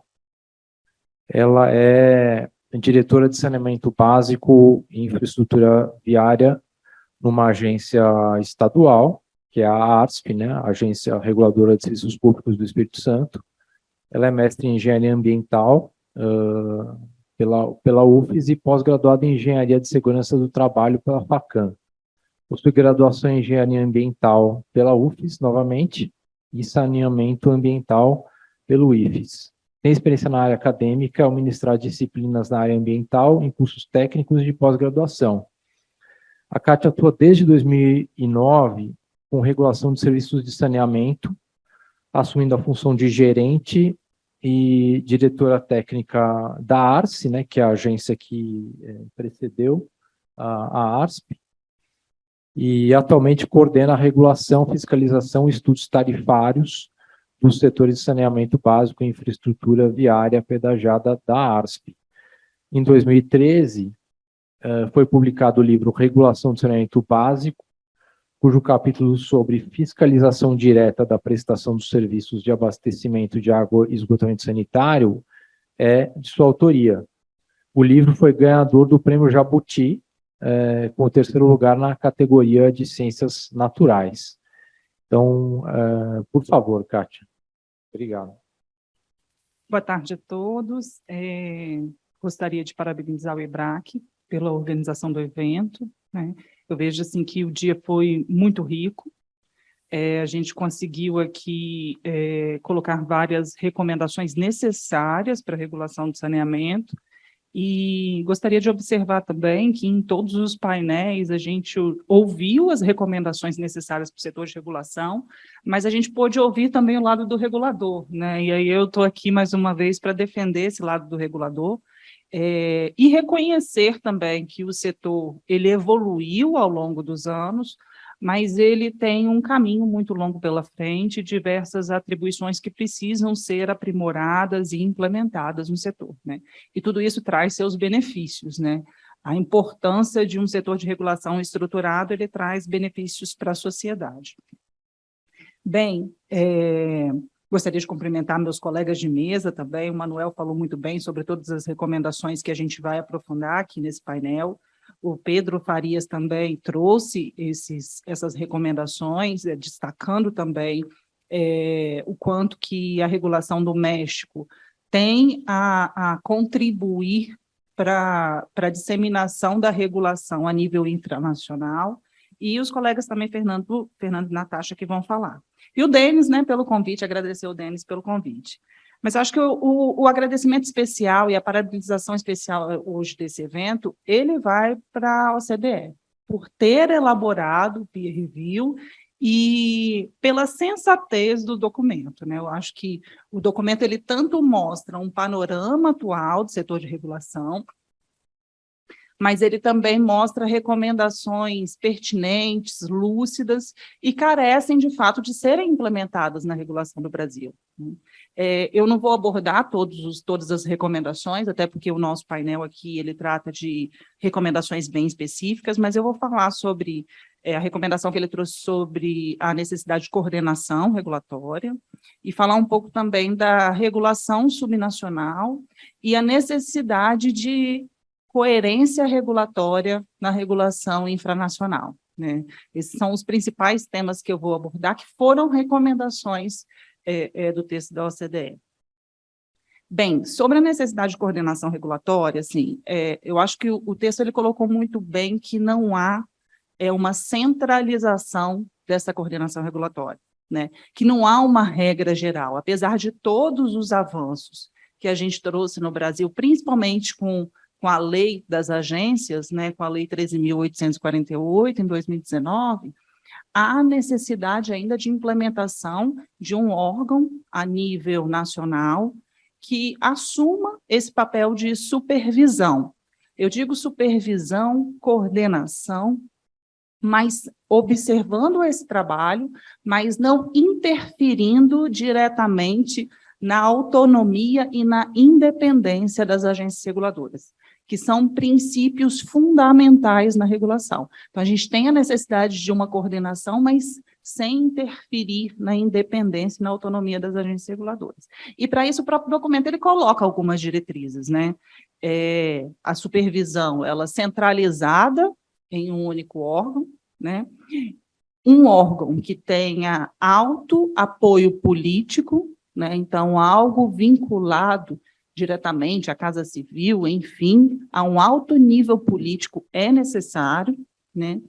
ela é diretora de saneamento básico e infraestrutura viária numa agência estadual, que é a ARSP, né, a Agência Reguladora de Serviços Públicos do Espírito Santo. Ela é mestre em engenharia ambiental pela UFES e pós-graduada em engenharia de segurança do trabalho pela FACAM. Possui graduação em engenharia ambiental pela UFES, novamente, e saneamento ambiental pelo IFES. Tem experiência na área acadêmica ao ministrar disciplinas na área ambiental em cursos técnicos de pós-graduação. A Kátia atua desde 2009 com regulação de serviços de saneamento, assumindo a função de gerente e diretora técnica da ARSE, né, que é a agência que precedeu a ARSP, e atualmente coordena a regulação, fiscalização e estudos tarifários dos setores de saneamento básico e infraestrutura viária pedagiada da ARSP. Em 2013, foi publicado o livro Regulação do Saneamento Básico, cujo capítulo sobre fiscalização direta da prestação dos serviços de abastecimento de água e esgotamento sanitário é de sua autoria. O livro foi ganhador do Prêmio Jabuti, com o 3º lugar na categoria de Ciências Naturais. Então, por favor, Kátia. Obrigado. Boa tarde a todos. Gostaria de parabenizar o EBRAC pela organização do evento, né? Eu vejo assim, que o dia foi muito rico. A gente conseguiu aqui colocar várias recomendações necessárias para a regulação do saneamento, e gostaria de observar também que em todos os painéis a gente ouviu as recomendações necessárias para o setor de regulação, mas a gente pôde ouvir também o lado do regulador, né? E aí eu estou aqui mais uma vez para defender esse lado do regulador, e reconhecer também que o setor ele evoluiu ao longo dos anos, mas ele tem um caminho muito longo pela frente, diversas atribuições que precisam ser aprimoradas e implementadas no setor, né? E tudo isso traz seus benefícios, né? A importância de um setor de regulação estruturado, ele traz benefícios para a sociedade. Bem, gostaria de cumprimentar meus colegas de mesa também. O Manuel falou muito bem sobre todas as recomendações que a gente vai aprofundar aqui nesse painel. O Pedro Farias também trouxe essas recomendações, destacando também o quanto que a regulação do México tem a contribuir para a disseminação da regulação a nível internacional, e os colegas também, Fernando e Natasha, que vão falar. E o Denis, né, pelo convite, agradecer ao Denis pelo convite. Mas acho que o agradecimento especial e a parabenização especial hoje desse evento, ele vai para a OCDE, por ter elaborado o peer review e pela sensatez do documento, né? Eu acho que o documento ele tanto mostra um panorama atual do setor de regulação, mas ele também mostra recomendações pertinentes, lúcidas, e carecem, de fato, de serem implementadas na regulação do Brasil. Eu não vou abordar todas as recomendações, até porque o nosso painel aqui ele trata de recomendações bem específicas, mas eu vou falar sobre a recomendação que ele trouxe sobre a necessidade de coordenação regulatória, e falar um pouco também da regulação subnacional e a necessidade de coerência regulatória na regulação infranacional, né? Esses são os principais temas que eu vou abordar, que foram recomendações do texto da OCDE. Bem, sobre a necessidade de coordenação regulatória, assim, eu acho que o texto ele colocou muito bem que não há uma centralização dessa coordenação regulatória, né? Que não há uma regra geral, apesar de todos os avanços que a gente trouxe no Brasil, principalmente com a lei das agências, né, com a lei 13.848, em 2019, há necessidade ainda de implementação de um órgão a nível nacional que assuma esse papel de supervisão. Eu digo supervisão, coordenação, mas observando esse trabalho, mas não interferindo diretamente na autonomia e na independência das agências reguladoras, que são princípios fundamentais na regulação. Então, a gente tem a necessidade de uma coordenação, mas sem interferir na independência e na autonomia das agências reguladoras. E, para isso, o próprio documento ele coloca algumas diretrizes, né? A supervisão, ela centralizada em um único órgão, né? Um órgão que tenha alto apoio político, né? Então, algo vinculado diretamente à Casa Civil, enfim, a um alto nível político é necessário, né?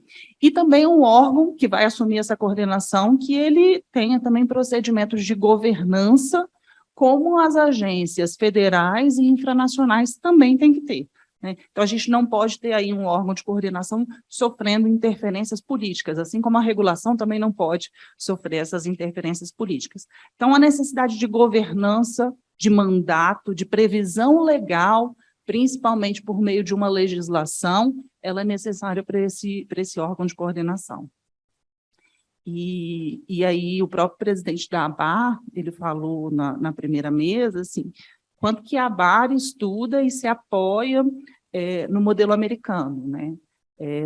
E também um órgão que vai assumir essa coordenação, que ele tenha também procedimentos de governança, como as agências federais e infranacionais também têm que ter, né? Então, a gente não pode ter aí um órgão de coordenação sofrendo interferências políticas, assim como a regulação também não pode sofrer essas interferências políticas. Então, a necessidade de governança, de mandato, de previsão legal principalmente por meio de uma legislação, ela é necessária para esse órgão de coordenação. E aí o próprio presidente da ABAR, ele falou na primeira mesa, assim, quanto que a ABAR estuda e se apoia no modelo americano, né?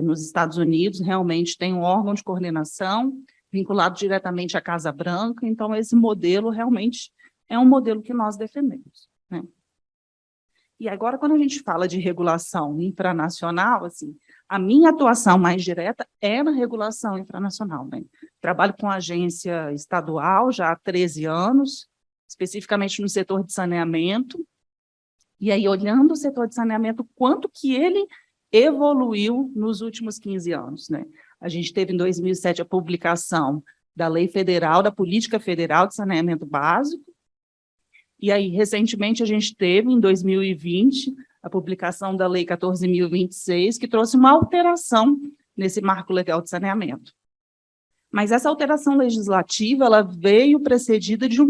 Nos Estados Unidos, realmente tem um órgão de coordenação vinculado diretamente à Casa Branca, então esse modelo realmente é um modelo que nós defendemos, né? E agora, quando a gente fala de regulação infranacional, assim, a minha atuação mais direta é na regulação infranacional, né? Trabalho com agência estadual já há 13 anos, especificamente no setor de saneamento, e aí, olhando o setor de saneamento, quanto que ele evoluiu nos últimos 15 anos, né? A gente teve, em 2007, a publicação da Lei Federal, da Política Federal de Saneamento Básico, e aí, recentemente, a gente teve, em 2020, a publicação da Lei 14.026, que trouxe uma alteração nesse marco legal de saneamento. Mas essa alteração legislativa, ela veio precedida de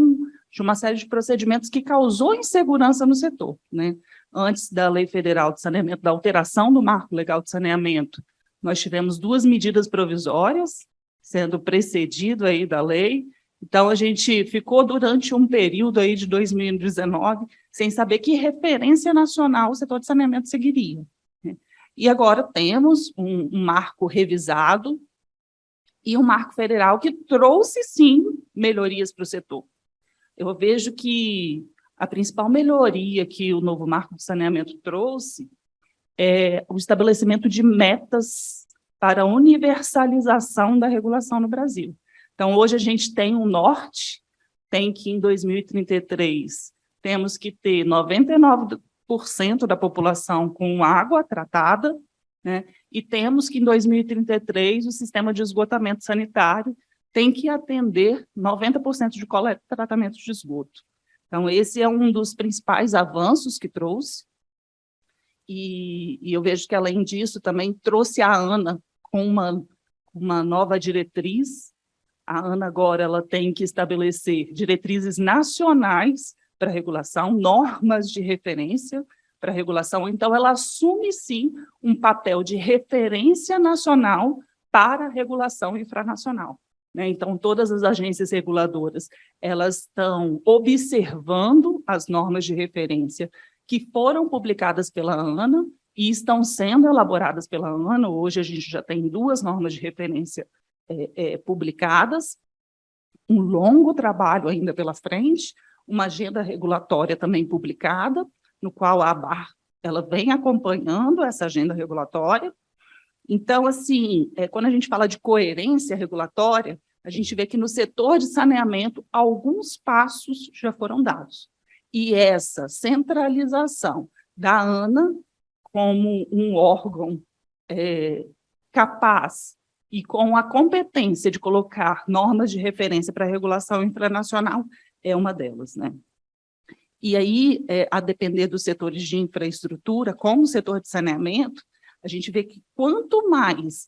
uma série de procedimentos que causou insegurança no setor, né? Antes da Lei Federal de Saneamento, da alteração do marco legal de saneamento, nós tivemos 2 medidas provisórias, sendo precedido aí da lei. Então, a gente ficou durante um período aí de 2019 sem saber que referência nacional o setor de saneamento seguiria, né? E agora temos um marco revisado e um marco federal que trouxe, sim, melhorias para o setor. Eu vejo que a principal melhoria que o novo marco de saneamento trouxe é o estabelecimento de metas para a universalização da regulação no Brasil. Então, hoje a gente tem um norte, tem que em 2033 temos que ter 99% da população com água tratada, né? E temos que em 2033 o sistema de esgotamento sanitário tem que atender 90% de coleta e tratamento de esgoto. Então, esse é um dos principais avanços que trouxe, e eu vejo que, além disso, também trouxe a ANA com uma nova diretriz. A ANA agora ela tem que estabelecer diretrizes nacionais para regulação, normas de referência para regulação, então ela assume, sim, um papel de referência nacional para a regulação infranacional, né? Então, todas as agências reguladoras, elas estão observando as normas de referência que foram publicadas pela ANA e estão sendo elaboradas pela ANA. Hoje a gente já tem 2 normas de referência publicadas, um longo trabalho ainda pela frente, uma agenda regulatória também publicada, no qual a ABAR ela vem acompanhando essa agenda regulatória. Então, assim, quando a gente fala de coerência regulatória, a gente vê que no setor de saneamento alguns passos já foram dados. E essa centralização da ANA como um órgão capaz e com a competência de colocar normas de referência para a regulação infranacional é uma delas, né? E aí, a depender dos setores de infraestrutura, como o setor de saneamento, a gente vê que quanto mais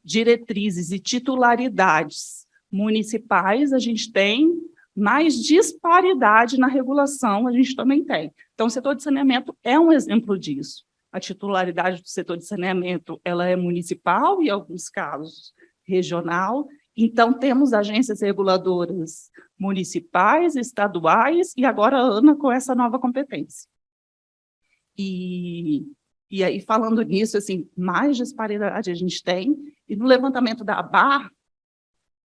diretrizes e titularidades municipais a gente tem, mais disparidade na regulação a gente também tem. Então, o setor de saneamento é um exemplo disso. A titularidade do setor de saneamento ela é municipal e, em alguns casos, regional. Então, temos agências reguladoras municipais, estaduais, e agora a ANA com essa nova competência. E aí, falando nisso, assim, mais disparidade a gente tem, e no levantamento da ABAR,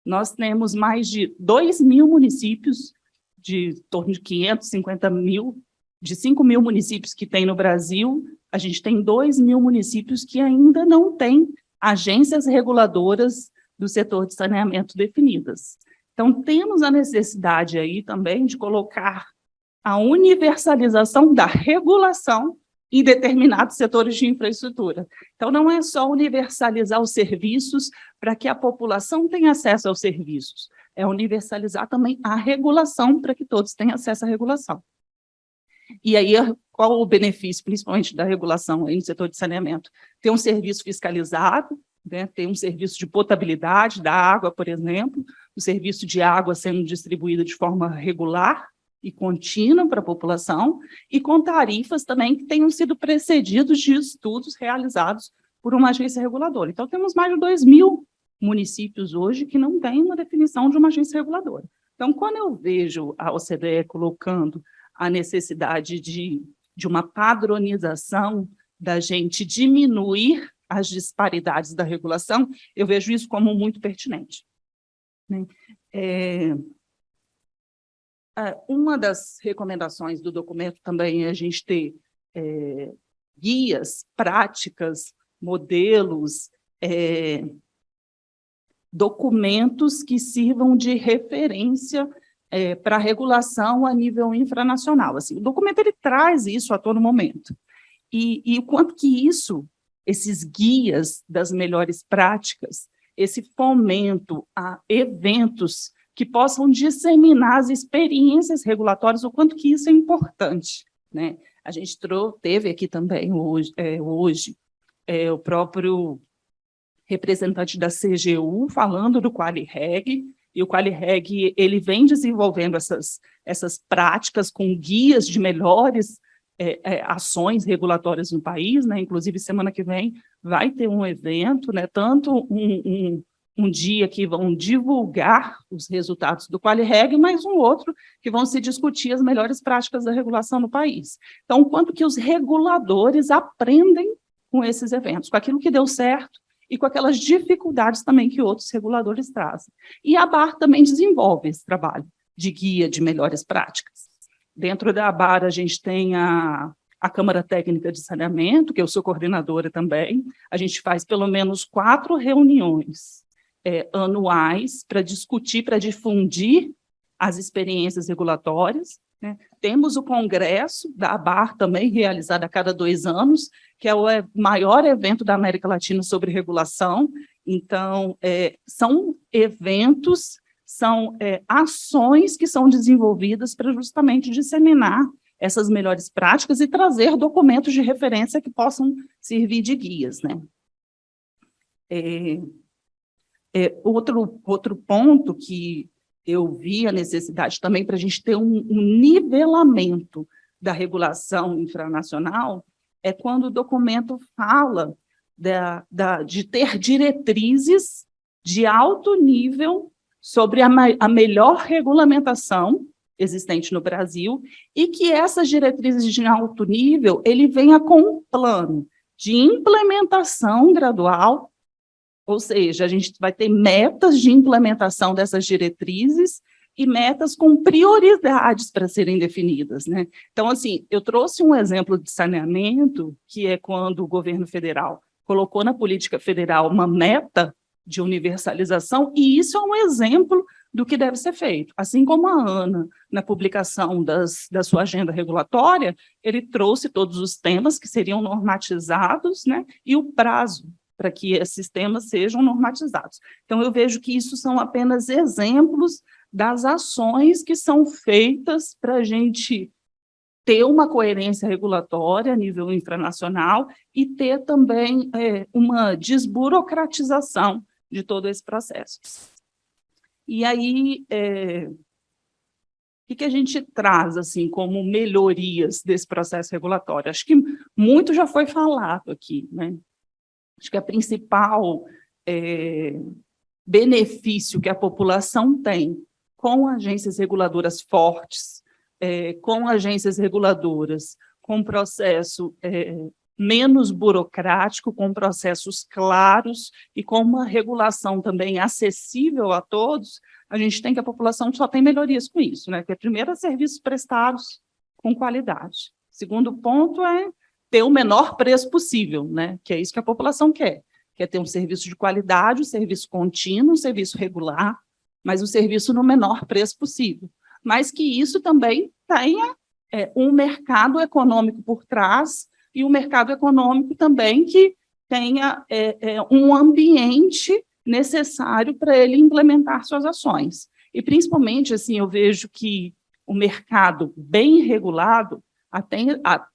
nós temos mais de 2.000 municípios, de torno de 550 mil, de 5.000 municípios que tem no Brasil, a gente tem 2.000 municípios que ainda não têm agências reguladoras do setor de saneamento definidas. Então, temos a necessidade aí também de colocar a universalização da regulação em determinados setores de infraestrutura. Então, não é só universalizar os serviços para que a população tenha acesso aos serviços, é universalizar também a regulação para que todos tenham acesso à regulação. E aí, qual o benefício, principalmente da regulação aí no setor de saneamento? Ter um serviço fiscalizado, né, ter um serviço de potabilidade da água, por exemplo, o serviço de água sendo distribuído de forma regular, e contínua para a população, e com tarifas também que tenham sido precedidos de estudos realizados por uma agência reguladora. Então, temos mais de 2.000 municípios hoje que não têm uma definição de uma agência reguladora. Então, quando eu vejo a OCDE colocando a necessidade de uma padronização, da gente diminuir as disparidades da regulação, eu vejo isso como muito pertinente, né? Uma das recomendações do documento também é a gente ter guias, práticas, modelos, documentos que sirvam de referência para a regulação a nível infranacional. Assim, o documento ele traz isso a todo momento. E o quanto que esses guias das melhores práticas, esse fomento a eventos que possam disseminar as experiências regulatórias, o quanto que isso é importante, né? A gente teve aqui também hoje o próprio representante da CGU falando do QualiReg, e o QualiReg ele vem desenvolvendo essas práticas com guias de melhores ações regulatórias no país, né? Inclusive, semana que vem vai ter um evento, né? Tanto um dia que vão divulgar os resultados do QualiReg, mas um outro que vão se discutir as melhores práticas da regulação no país. Então, quanto que os reguladores aprendem com esses eventos, com aquilo que deu certo e com aquelas dificuldades também que outros reguladores trazem. E a ABAR também desenvolve esse trabalho de guia de melhores práticas. Dentro da ABAR, a gente tem a Câmara Técnica de Saneamento, que eu sou coordenadora também. A gente faz pelo menos 4 reuniões anuais para discutir, para difundir as experiências regulatórias, né? Temos o congresso da ABAR também, realizado a cada 2 anos, que é o maior evento da América Latina sobre regulação. Então, são eventos, são ações que são desenvolvidas para justamente disseminar essas melhores práticas e trazer documentos de referência que possam servir de guias, né? Outro ponto que eu vi a necessidade também para a gente ter um nivelamento da regulação infranacional é quando o documento fala de ter diretrizes de alto nível sobre a melhor regulamentação existente no Brasil e que essas diretrizes de alto nível ele venha com um plano de implementação gradual. Ou seja, a gente vai ter metas de implementação dessas diretrizes e metas com prioridades para serem definidas, né? Então, assim, eu trouxe um exemplo de saneamento, que é quando o governo federal colocou na política federal uma meta de universalização, e isso é um exemplo do que deve ser feito. Assim como a ANA, na publicação da sua agenda regulatória, ele trouxe todos os temas que seriam normatizados, né, e o prazo para que esses temas sejam normatizados. Então, eu vejo que isso são apenas exemplos das ações que são feitas para a gente ter uma coerência regulatória a nível infranacional e ter também uma desburocratização de todo esse processo. E aí, o que a gente traz assim, como melhorias desse processo regulatório? Acho que muito já foi falado aqui, né? Acho que a principal benefício que a população tem com agências reguladoras fortes, com agências reguladoras, com processo menos burocrático, com processos claros e com uma regulação também acessível a todos, a gente tem que a população só tem melhorias com isso, né? Porque primeiro, serviços prestados com qualidade. Segundo ponto é ter o menor preço possível, né? Que é isso que a população quer ter um serviço de qualidade, um serviço contínuo, um serviço regular, mas o serviço no menor preço possível. Mas que isso também tenha um mercado econômico por trás e um mercado econômico também que tenha um ambiente necessário para ele implementar suas ações. E, principalmente, assim, eu vejo que o mercado bem regulado,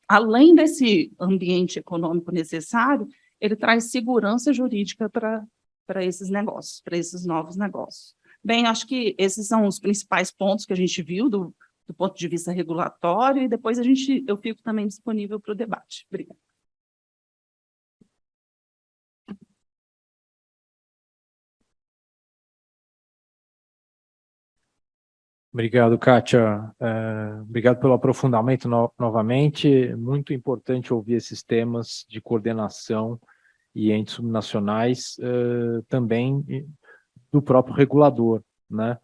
além desse ambiente econômico necessário, ele traz segurança jurídica para esses negócios, para esses novos negócios. Bem, acho que esses são os principais pontos que a gente viu do do ponto de vista regulatório, e depois eu fico também disponível para o debate. Obrigada. Obrigado, Kátia. Obrigado pelo aprofundamento novamente. Muito importante ouvir esses temas de coordenação e entes subnacionais, também do próprio regulador, né?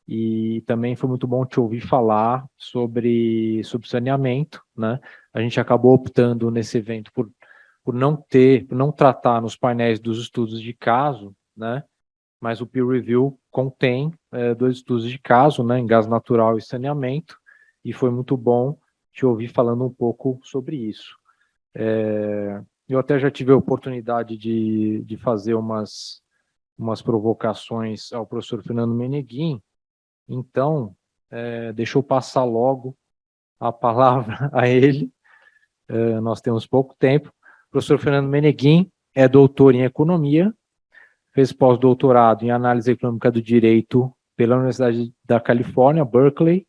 E também foi muito bom te ouvir falar sobre saneamento, né? A gente acabou optando nesse evento por não tratar nos painéis dos estudos de caso, né? Mas o peer review contém 2 estudos de caso, né, em gás natural e saneamento, e foi muito bom te ouvir falando um pouco sobre isso. Eu até já tive a oportunidade de fazer umas provocações ao professor Fernando Meneguin, então, deixa eu passar logo a palavra a ele, nós temos pouco tempo. O professor Fernando Meneguin é doutor em economia, fez pós-doutorado em análise econômica do direito pela Universidade da Califórnia, Berkeley,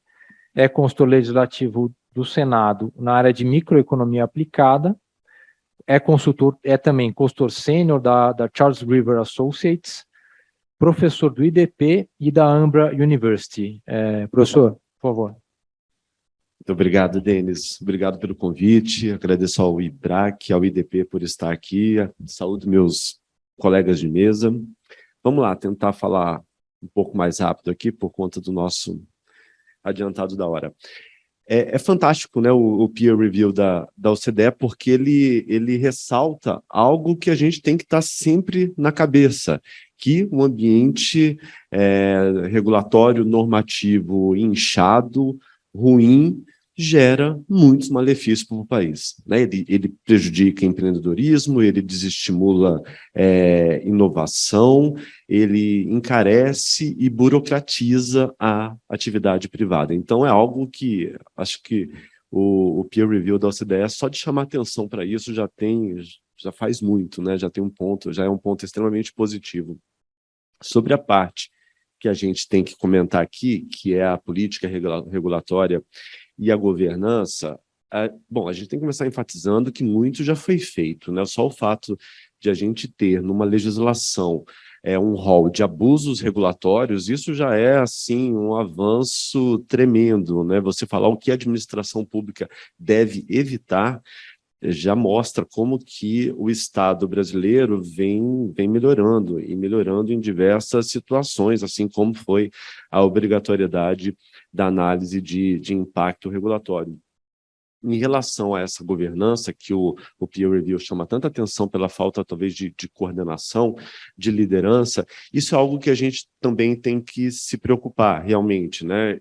é consultor legislativo do Senado na área de microeconomia aplicada, é também consultor sênior da Charles River Associates, professor do IDP e da Ambra University. Professor, por favor. Muito obrigado, Denis. Obrigado pelo convite. Agradeço ao IBRAC, ao IDP por estar aqui. Saúdo meus colegas de mesa. Vamos lá, tentar falar um pouco mais rápido aqui, por conta do nosso adiantado da hora. É fantástico, né, o peer review da OCDE, porque ele ressalta algo que a gente tem que estar sempre na cabeça, que o ambiente regulatório, normativo, inchado, ruim, gera muitos malefícios para o país, né? Ele prejudica empreendedorismo, ele desestimula inovação, ele encarece e burocratiza a atividade privada. Então, é algo que acho que o peer review da OCDE, só de chamar atenção para isso, já faz muito, né? Já é um ponto extremamente positivo. Sobre a parte que a gente tem que comentar aqui, que é a política regulatória e a governança, bom, a gente tem que começar enfatizando que muito já foi feito, né? Só o fato de a gente ter numa legislação um rol de abusos regulatórios, isso já é, assim, um avanço tremendo, né? Você falar o que a administração pública deve evitar, já mostra como que o Estado brasileiro vem melhorando, e melhorando em diversas situações, assim como foi a obrigatoriedade da análise de impacto regulatório. Em relação a essa governança, que o peer review chama tanta atenção pela falta, talvez, de coordenação, de liderança, isso é algo que a gente também tem que se preocupar, realmente, né?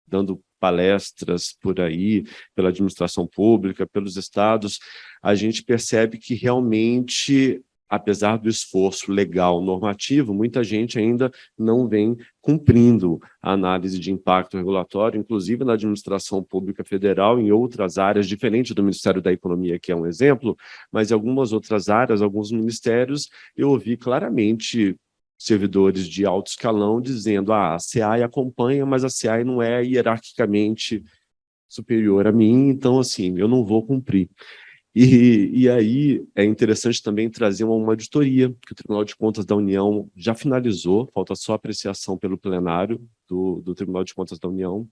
Dando palestras por aí, pela administração pública, pelos estados, a gente percebe que realmente, apesar do esforço legal normativo, muita gente ainda não vem cumprindo a análise de impacto regulatório, inclusive na administração pública federal, em outras áreas, diferente do Ministério da Economia, que é um exemplo, mas em algumas outras áreas, alguns ministérios, eu ouvi claramente servidores de alto escalão dizendo: a CEAI acompanha, mas a CEAI não é hierarquicamente superior a mim, então, assim, eu não vou cumprir. E aí é interessante também trazer uma auditoria, que o Tribunal de Contas da União já finalizou, falta só apreciação pelo plenário do Tribunal de Contas da União,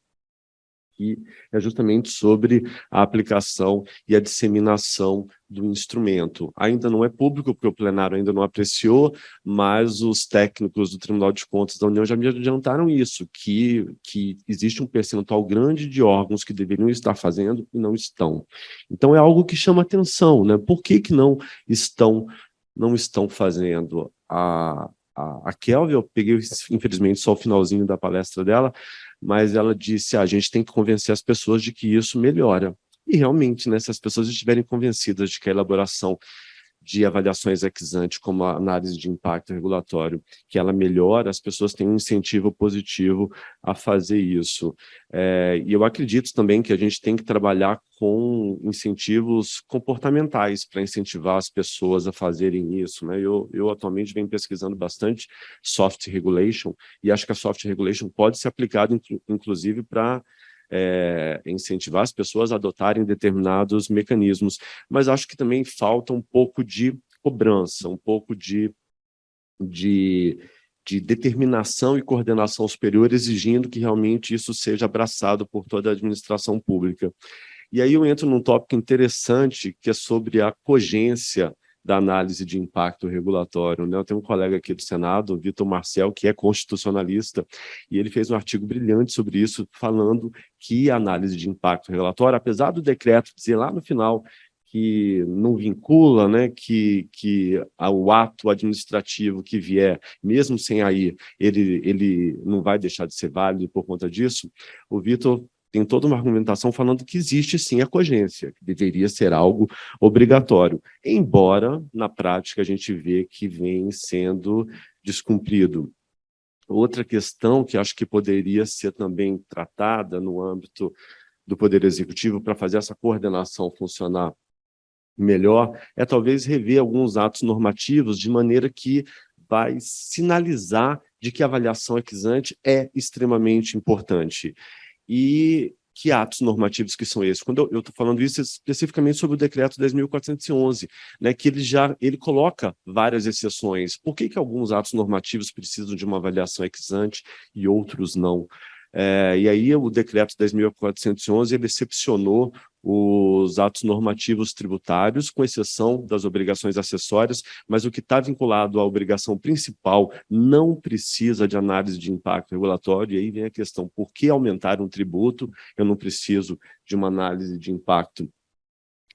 que é justamente sobre a aplicação e a disseminação do instrumento. Ainda não é público, porque o plenário ainda não apreciou, mas os técnicos do Tribunal de Contas da União já me adiantaram isso, que existe um percentual grande de órgãos que deveriam estar fazendo e não estão. Então, é algo que chama atenção, né? Por que não estão fazendo? A Kelvin, eu peguei, infelizmente, só o finalzinho da palestra dela, mas ela disse: a gente tem que convencer as pessoas de que isso melhora. E realmente, né, se as pessoas estiverem convencidas de que a elaboração de avaliações ex ante, como a análise de impacto regulatório, que ela melhora, as pessoas têm um incentivo positivo a fazer isso. E eu acredito também que a gente tem que trabalhar com incentivos comportamentais para incentivar as pessoas a fazerem isso, né? Eu atualmente venho pesquisando bastante soft regulation, e acho que a soft regulation pode ser aplicada, inclusive, para incentivar as pessoas a adotarem determinados mecanismos, mas acho que também falta um pouco de cobrança, um pouco de determinação e coordenação superior, exigindo que realmente isso seja abraçado por toda a administração pública. E aí eu entro num tópico interessante, que é sobre a cogência da análise de impacto regulatório, né? Eu tenho um colega aqui do Senado, Vitor Marcel, que é constitucionalista, e ele fez um artigo brilhante sobre isso, falando que a análise de impacto regulatório, apesar do decreto dizer lá no final que não vincula, né, que o ato administrativo que vier, mesmo sem aí, ele não vai deixar de ser válido por conta disso, o Vitor tem toda uma argumentação falando que existe sim a cogência, que deveria ser algo obrigatório, embora na prática a gente vê que vem sendo descumprido. Outra questão que acho que poderia ser também tratada no âmbito do Poder Executivo para fazer essa coordenação funcionar melhor é talvez rever alguns atos normativos de maneira que vai sinalizar de que a avaliação ex ante é extremamente importante. E que atos normativos que são esses? Quando eu estou falando isso especificamente sobre o decreto 10.411, né, que ele coloca várias exceções. Por que alguns atos normativos precisam de uma avaliação ex ante e outros não? E aí o decreto 10.411 ele excepcionou os atos normativos tributários, com exceção das obrigações acessórias, mas o que está vinculado à obrigação principal não precisa de análise de impacto regulatório, e aí vem a questão, por que aumentar um tributo? Eu não preciso de uma análise de impacto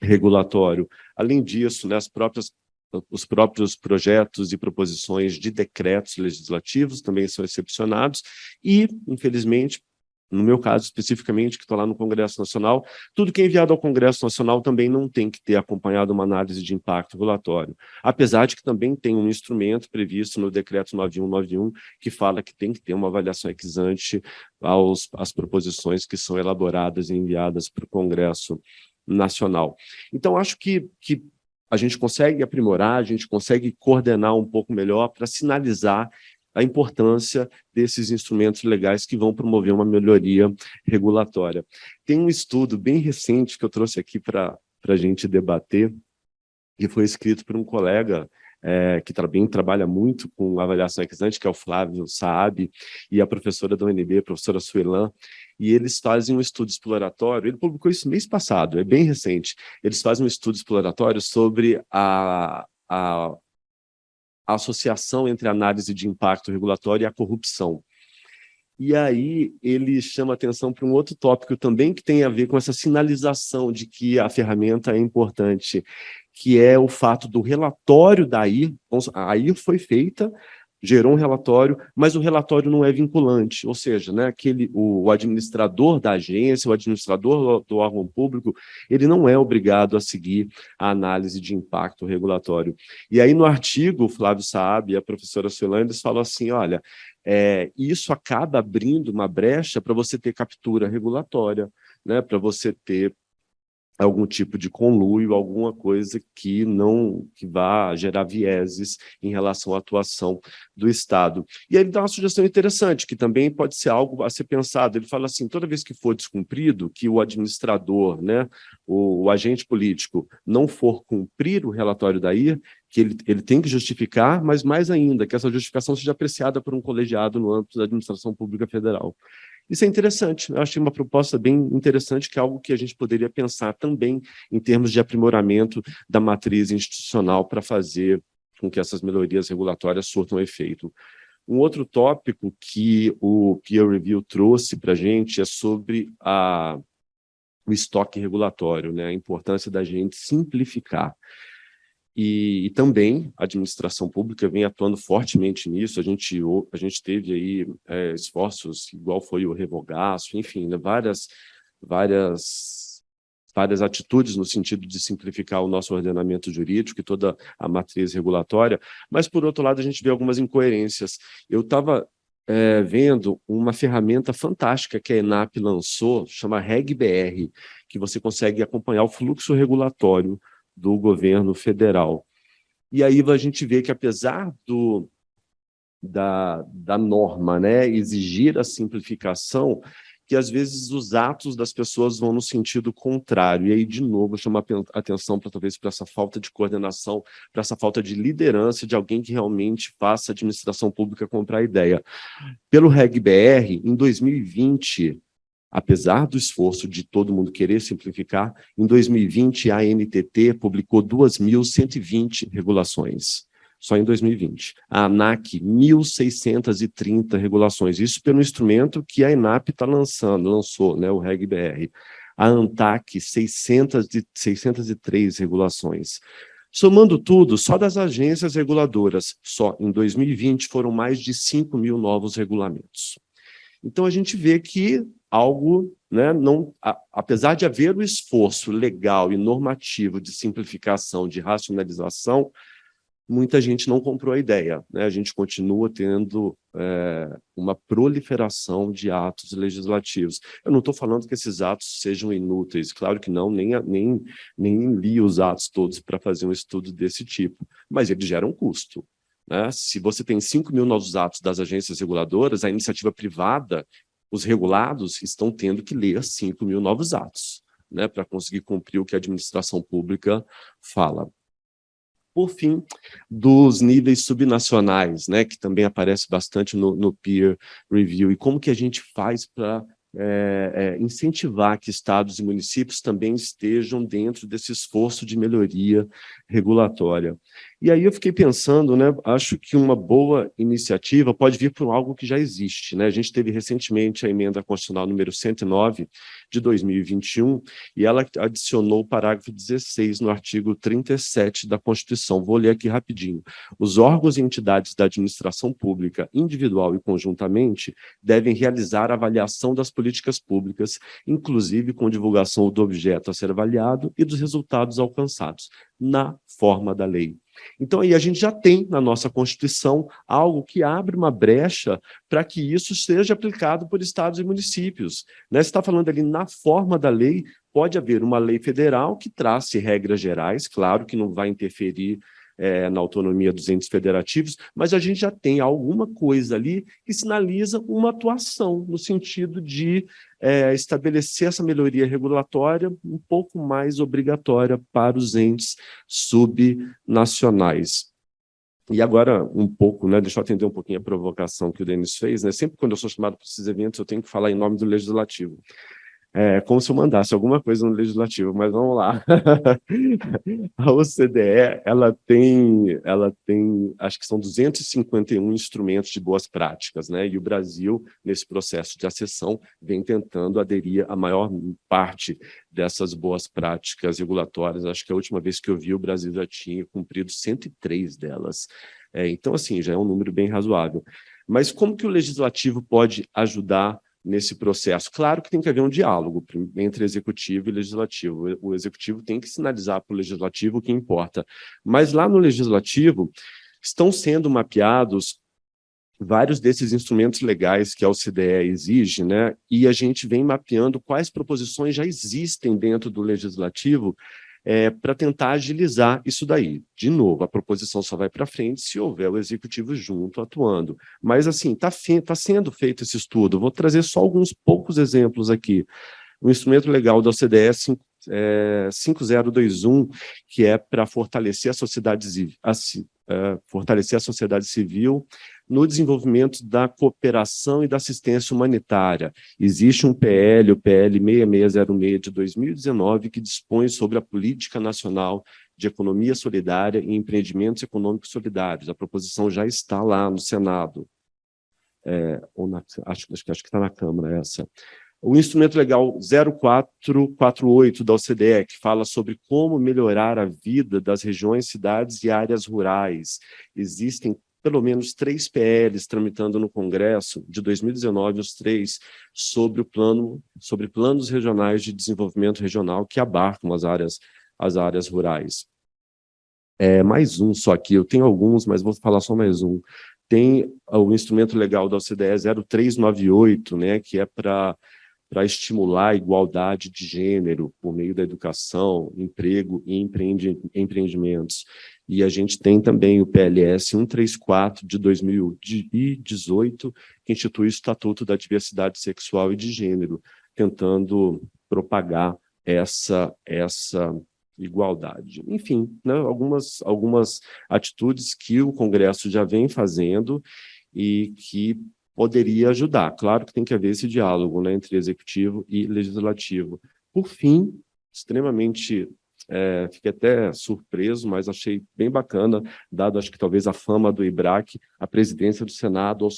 regulatório. Além disso, né, os próprios projetos e proposições de decretos legislativos também são excepcionados e, infelizmente, no meu caso especificamente, que estou lá no Congresso Nacional, tudo que é enviado ao Congresso Nacional também não tem que ter acompanhado uma análise de impacto regulatório, apesar de que também tem um instrumento previsto no Decreto 9191 que fala que tem que ter uma avaliação ex ante às proposições que são elaboradas e enviadas para o Congresso Nacional. Então, acho que a gente consegue aprimorar, a gente consegue coordenar um pouco melhor para sinalizar a importância desses instrumentos legais que vão promover uma melhoria regulatória. Tem um estudo bem recente que eu trouxe aqui para a gente debater, que foi escrito por um colega que também trabalha muito com avaliação ex ante, que é o Flávio Saab, e a professora da UNB, a professora Suelan, e eles fazem um estudo exploratório, ele publicou isso mês passado, é bem recente, eles fazem um estudo exploratório sobre a associação entre a análise de impacto regulatório e a corrupção. E aí ele chama atenção para um outro tópico também que tem a ver com essa sinalização de que a ferramenta é importante, que é o fato do relatório da AIR. A AIR foi feita, gerou um relatório, mas o relatório não é vinculante, ou seja, né, o administrador da agência, o administrador do órgão público, ele não é obrigado a seguir a análise de impacto regulatório. E aí no artigo, o Flávio Saab e a professora Suelan, eles falam assim, olha, isso acaba abrindo uma brecha para você ter captura regulatória, né, para você ter algum tipo de conluio, alguma coisa que vá gerar vieses em relação à atuação do Estado. E aí ele dá uma sugestão interessante, que também pode ser algo a ser pensado. Ele fala assim, toda vez que for descumprido, que o administrador, né, o agente político, não for cumprir o relatório da IR, que ele tem que justificar, mas mais ainda, que essa justificação seja apreciada por um colegiado no âmbito da administração pública federal. Isso é interessante, eu achei uma proposta bem interessante, que é algo que a gente poderia pensar também em termos de aprimoramento da matriz institucional para fazer com que essas melhorias regulatórias surtam efeito. Um outro tópico que o peer review trouxe para a gente é sobre o estoque regulatório, né? A importância da gente simplificar. E também a administração pública vem atuando fortemente nisso. A gente teve aí esforços, igual foi o Revogaço, enfim, né, várias várias atitudes no sentido de simplificar o nosso ordenamento jurídico e toda a matriz regulatória, mas, por outro lado, a gente vê algumas incoerências. Eu estava vendo uma ferramenta fantástica que a ENAP lançou, chama RegBR, que você consegue acompanhar o fluxo regulatório do governo federal. E aí a gente vê que, apesar da norma, né, exigir a simplificação, que às vezes os atos das pessoas vão no sentido contrário. E aí, de novo, chama a atenção talvez para essa falta de coordenação, para essa falta de liderança de alguém que realmente faça a administração pública comprar a ideia. Pelo RegBR, em 2020, apesar do esforço de todo mundo querer simplificar, em 2020 a ANTT publicou 2.120 regulações, só em 2020. A ANAC, 1.630 regulações, isso pelo instrumento que a ENAP lançou, né, o RegBR. A ANTAC, 603 regulações. Somando tudo, só das agências reguladoras, só em 2020 foram mais de 5.000 novos regulamentos. Então, a gente vê que algo, né, apesar de haver o esforço legal e normativo de simplificação, de racionalização, muita gente não comprou a ideia, né? A gente continua tendo uma proliferação de atos legislativos. Eu não estou falando que esses atos sejam inúteis, claro que não, nem li os atos todos para fazer um estudo desse tipo, mas eles geram custo. Né? Se você tem 5.000 novos atos das agências reguladoras, a iniciativa privada, os regulados, estão tendo que ler 5.000 novos atos, né, para conseguir cumprir o que a administração pública fala. Por fim, dos níveis subnacionais, né, que também aparece bastante no peer review, e como que a gente faz para incentivar que estados e municípios também estejam dentro desse esforço de melhoria regulatória. E aí eu fiquei pensando, né, acho que uma boa iniciativa pode vir por algo que já existe, né? A gente teve recentemente a emenda constitucional número 109 de 2021, e ela adicionou o parágrafo 16 no artigo 37 da Constituição. Vou ler aqui rapidinho. Os órgãos e entidades da administração pública, individual e conjuntamente, devem realizar a avaliação das políticas públicas, inclusive com divulgação do objeto a ser avaliado e dos resultados alcançados, na forma da lei. Então, aí a gente já tem na nossa Constituição algo que abre uma brecha para que isso seja aplicado por estados e municípios. Né? Você está falando ali na forma da lei, pode haver uma lei federal que trace regras gerais, claro que não vai interferir na autonomia dos entes federativos, mas a gente já tem alguma coisa ali que sinaliza uma atuação no sentido de estabelecer essa melhoria regulatória um pouco mais obrigatória para os entes subnacionais. E agora, um pouco, né, deixa eu atender um pouquinho a provocação que o Denis fez, né? Sempre quando eu sou chamado para esses eventos, eu tenho que falar em nome do Legislativo. Como se eu mandasse alguma coisa no Legislativo, mas vamos lá. A OCDE, ela tem, acho que são 251 instrumentos de boas práticas, né? E o Brasil, nesse processo de acessão, vem tentando aderir à maior parte dessas boas práticas regulatórias. Acho que a última vez que eu vi, o Brasil já tinha cumprido 103 delas. Então, assim, já é um número bem razoável. Mas como que o Legislativo pode ajudar nesse processo? Claro que tem que haver um diálogo entre executivo e legislativo. O executivo tem que sinalizar para o legislativo o que importa. Mas lá no legislativo estão sendo mapeados vários desses instrumentos legais que a OCDE exige, né? E a gente vem mapeando quais proposições já existem dentro do legislativo para tentar agilizar isso daí. De novo, a proposição só vai para frente se houver o executivo junto, atuando. Mas, assim, está sendo feito esse estudo. Vou trazer só alguns poucos exemplos aqui. O instrumento legal da OCDE 5021, que é para fortalecer a sociedade civil no desenvolvimento da cooperação e da assistência humanitária. Existe um PL, o PL 6606 de 2019, que dispõe sobre a Política Nacional de Economia Solidária e Empreendimentos Econômicos Solidários. A proposição já está lá no Senado. Acho que está na Câmara essa. O instrumento legal 0448 da OCDE, que fala sobre como melhorar a vida das regiões, cidades e áreas rurais. Existem pelo menos 3 PLs tramitando no Congresso de 2019, os 3, sobre planos regionais de desenvolvimento regional que abarcam as áreas rurais. Mais um só aqui, eu tenho alguns, mas vou falar só mais um. Tem o instrumento legal da OCDE 0398, né, que é para estimular a igualdade de gênero por meio da educação, emprego e empreendimentos. E a gente tem também o PLS 134 de 2018, que institui o Estatuto da Diversidade Sexual e de Gênero, tentando propagar essa igualdade. Enfim, né, algumas atitudes que o Congresso já vem fazendo e que poderia ajudar. Claro que tem que haver esse diálogo, né, entre executivo e legislativo. Por fim, extremamente, fiquei até surpreso, mas achei bem bacana, dado acho que talvez a fama do IBRAC, a presidência do Senado,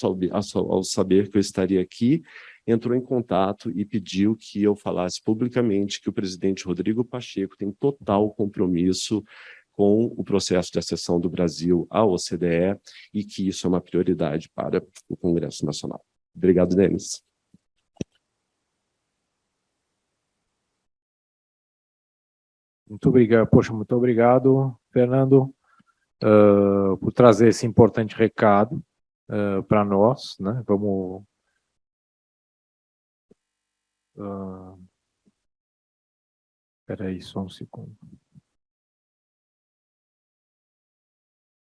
ao saber que eu estaria aqui, entrou em contato e pediu que eu falasse publicamente que o presidente Rodrigo Pacheco tem total compromisso com o processo de acessão do Brasil à OCDE e que isso é uma prioridade para o Congresso Nacional. Obrigado, Denis. Muito obrigado, muito obrigado, Fernando, por trazer esse importante recado para nós, né? Vamos espera aí, só um segundo.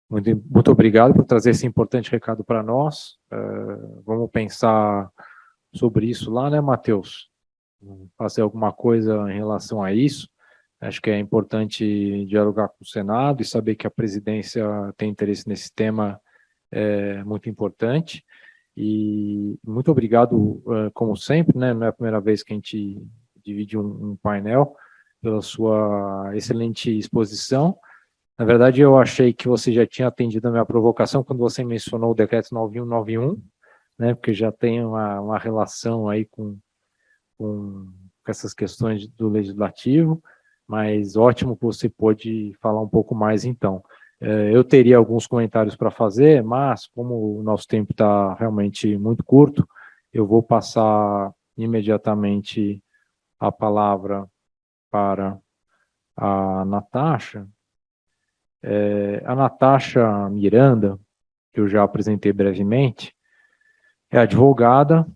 Muito obrigado por trazer esse importante recado para nós. Vamos pensar sobre isso lá, né, Matheus? Fazer alguma coisa em relação a isso. Acho que é importante dialogar com o Senado e saber que a presidência tem interesse nesse tema, é muito importante. E muito obrigado, como sempre, né? Não é a primeira vez que a gente divide um painel, pela sua excelente exposição. Na verdade, eu achei que você já tinha atendido a minha provocação quando você mencionou o decreto 9191, né? Porque já tem uma relação aí com essas questões do legislativo, mas ótimo que você pôde falar um pouco mais então. Eu teria alguns comentários para fazer, mas como o nosso tempo está realmente muito curto, eu vou passar imediatamente a palavra para a Natasha. A Natasha Miranda, que eu já apresentei brevemente, é advogada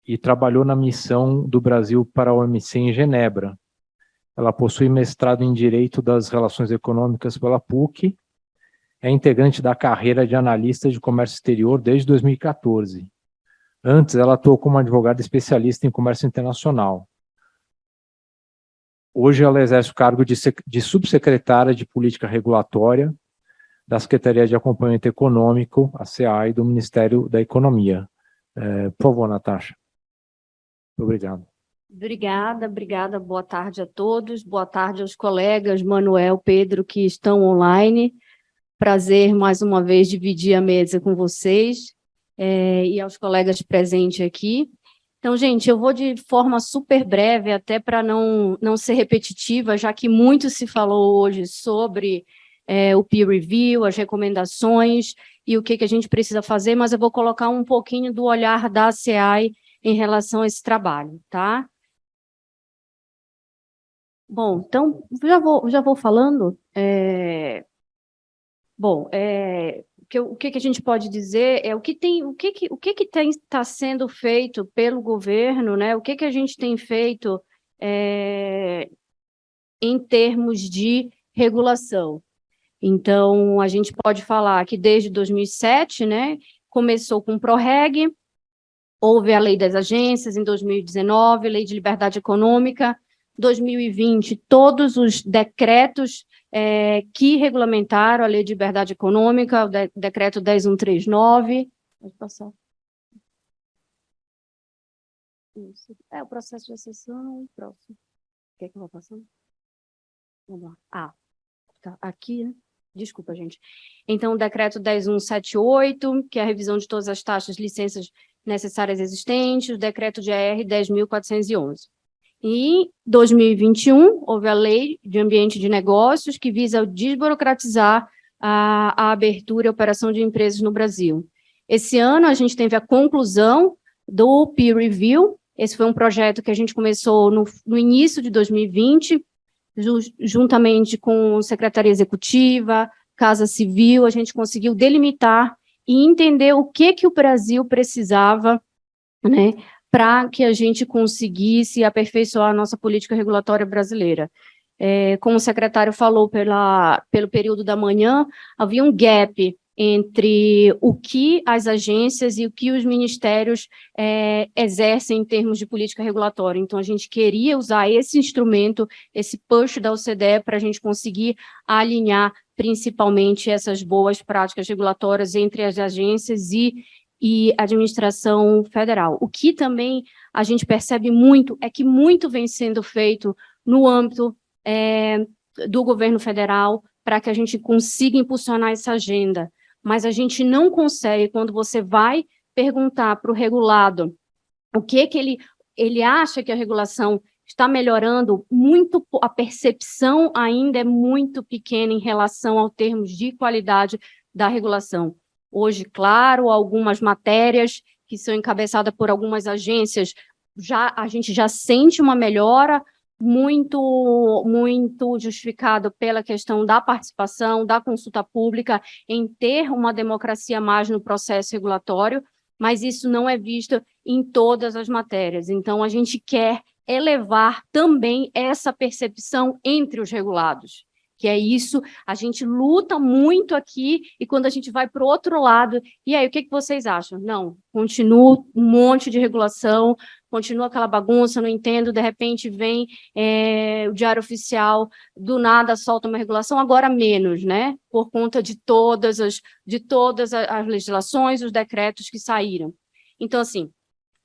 e trabalhou na missão do Brasil para a OMC em Genebra. Ela possui mestrado em Direito das Relações Econômicas pela PUC, é integrante da carreira de analista de comércio exterior desde 2014. Antes, ela atuou como advogada especialista em comércio internacional. Hoje, ela exerce o cargo de subsecretária de Política Regulatória da Secretaria de Acompanhamento Econômico, a SEAE, do Ministério da Economia. Por favor, Natasha. Obrigado. Obrigada. Boa tarde a todos. Boa tarde aos colegas Manuel, Pedro, que estão online. Prazer, mais uma vez, dividir a mesa com vocês e aos colegas presentes aqui. Então, gente, eu vou de forma super breve, até para não ser repetitiva, já que muito se falou hoje sobre o peer review, as recomendações e o que a gente precisa fazer, mas eu vou colocar um pouquinho do olhar da SEAE em relação a esse trabalho, tá? Bom, então, já vou falando. O que a gente pode dizer é o que está sendo feito pelo governo, né? O que a gente tem feito em termos de regulação. Então, a gente pode falar que desde 2007, né, começou com o PROREG, houve a Lei das Agências em 2019, Lei de Liberdade Econômica, 2020, todos os decretos que regulamentaram a Lei de Liberdade Econômica, o decreto 10139. Pode passar. Isso. O processo de acessão, próximo. Quer que eu vou passando? Vamos lá. Tá aqui, né? Desculpa, gente. Então, o decreto 10178, que é a revisão de todas as taxas, licenças necessárias existentes, o decreto de AR 10.411. Em 2021, houve a Lei de Ambiente de Negócios, que visa desburocratizar a abertura e operação de empresas no Brasil. Esse ano, a gente teve a conclusão do peer review. Esse foi um projeto que a gente começou no início de 2020, juntamente com a Secretaria Executiva, Casa Civil, a gente conseguiu delimitar e entender o que o Brasil precisava, né, para que a gente conseguisse aperfeiçoar a nossa política regulatória brasileira. Como o secretário falou pelo período da manhã, havia um gap entre o que as agências e o que os ministérios exercem em termos de política regulatória. Então, a gente queria usar esse instrumento, esse push da OCDE, para a gente conseguir alinhar principalmente essas boas práticas regulatórias entre as agências e a administração federal. O que também a gente percebe muito é que muito vem sendo feito no âmbito do governo federal para que a gente consiga impulsionar essa agenda. Mas a gente não consegue, quando você vai perguntar para o regulado o que ele acha que a regulação está melhorando, a percepção ainda é muito pequena em relação aos termos de qualidade da regulação. Hoje, claro, algumas matérias que são encabeçadas por algumas agências, a gente já sente uma melhora muito justificado pela questão da participação, da consulta pública, em ter uma democracia mais no processo regulatório, mas isso não é visto em todas as matérias. Então, a gente quer elevar também essa percepção entre os regulados, que é isso, a gente luta muito aqui, e quando a gente vai para o outro lado, e aí, o que vocês acham? Não, continua um monte de regulação, continua aquela bagunça, não entendo, de repente vem o Diário Oficial, do nada solta uma regulação, agora menos, né? Por conta de todas as legislações, os decretos que saíram. Então, assim,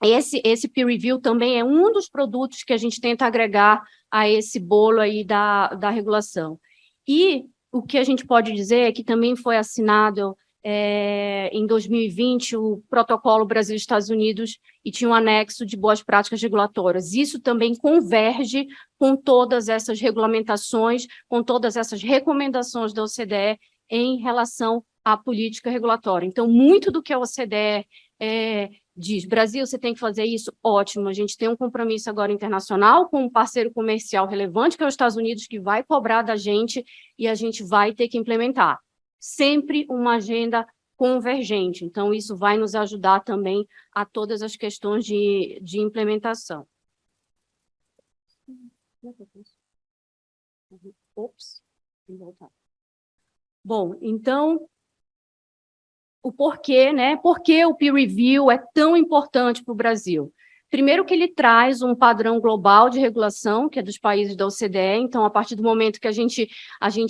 esse peer review também é um dos produtos que a gente tenta agregar a esse bolo aí da regulação. E o que a gente pode dizer é que também foi assinado em 2020 o protocolo Brasil-Estados Unidos e tinha um anexo de boas práticas regulatórias. Isso também converge com todas essas regulamentações, com todas essas recomendações da OCDE em relação à política regulatória. Então, muito do que a OCDE diz, Brasil, você tem que fazer isso, ótimo, a gente tem um compromisso agora internacional com um parceiro comercial relevante, que é os Estados Unidos, que vai cobrar da gente e a gente vai ter que implementar. Sempre uma agenda convergente, então isso vai nos ajudar também a todas as questões de implementação. Ops, vou voltar. Bom, então, o porquê, né? Por que o peer review é tão importante para o Brasil? Primeiro que ele traz um padrão global de regulação, que é dos países da OCDE, então, a partir do momento que a gente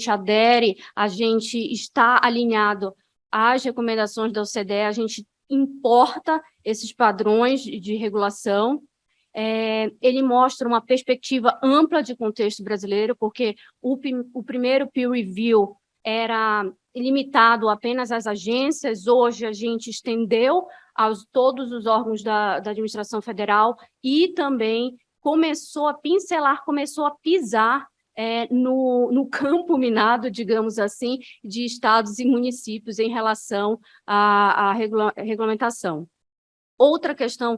adere, a gente está alinhado às recomendações da OCDE, a gente importa esses padrões de regulação. Ele mostra uma perspectiva ampla de contexto brasileiro, porque o primeiro peer review era limitado apenas às agências, hoje a gente estendeu a todos os órgãos da administração federal e também começou a pincelar, começou a pisar no campo minado, digamos assim, de estados e municípios em relação à regulamentação. Outra questão,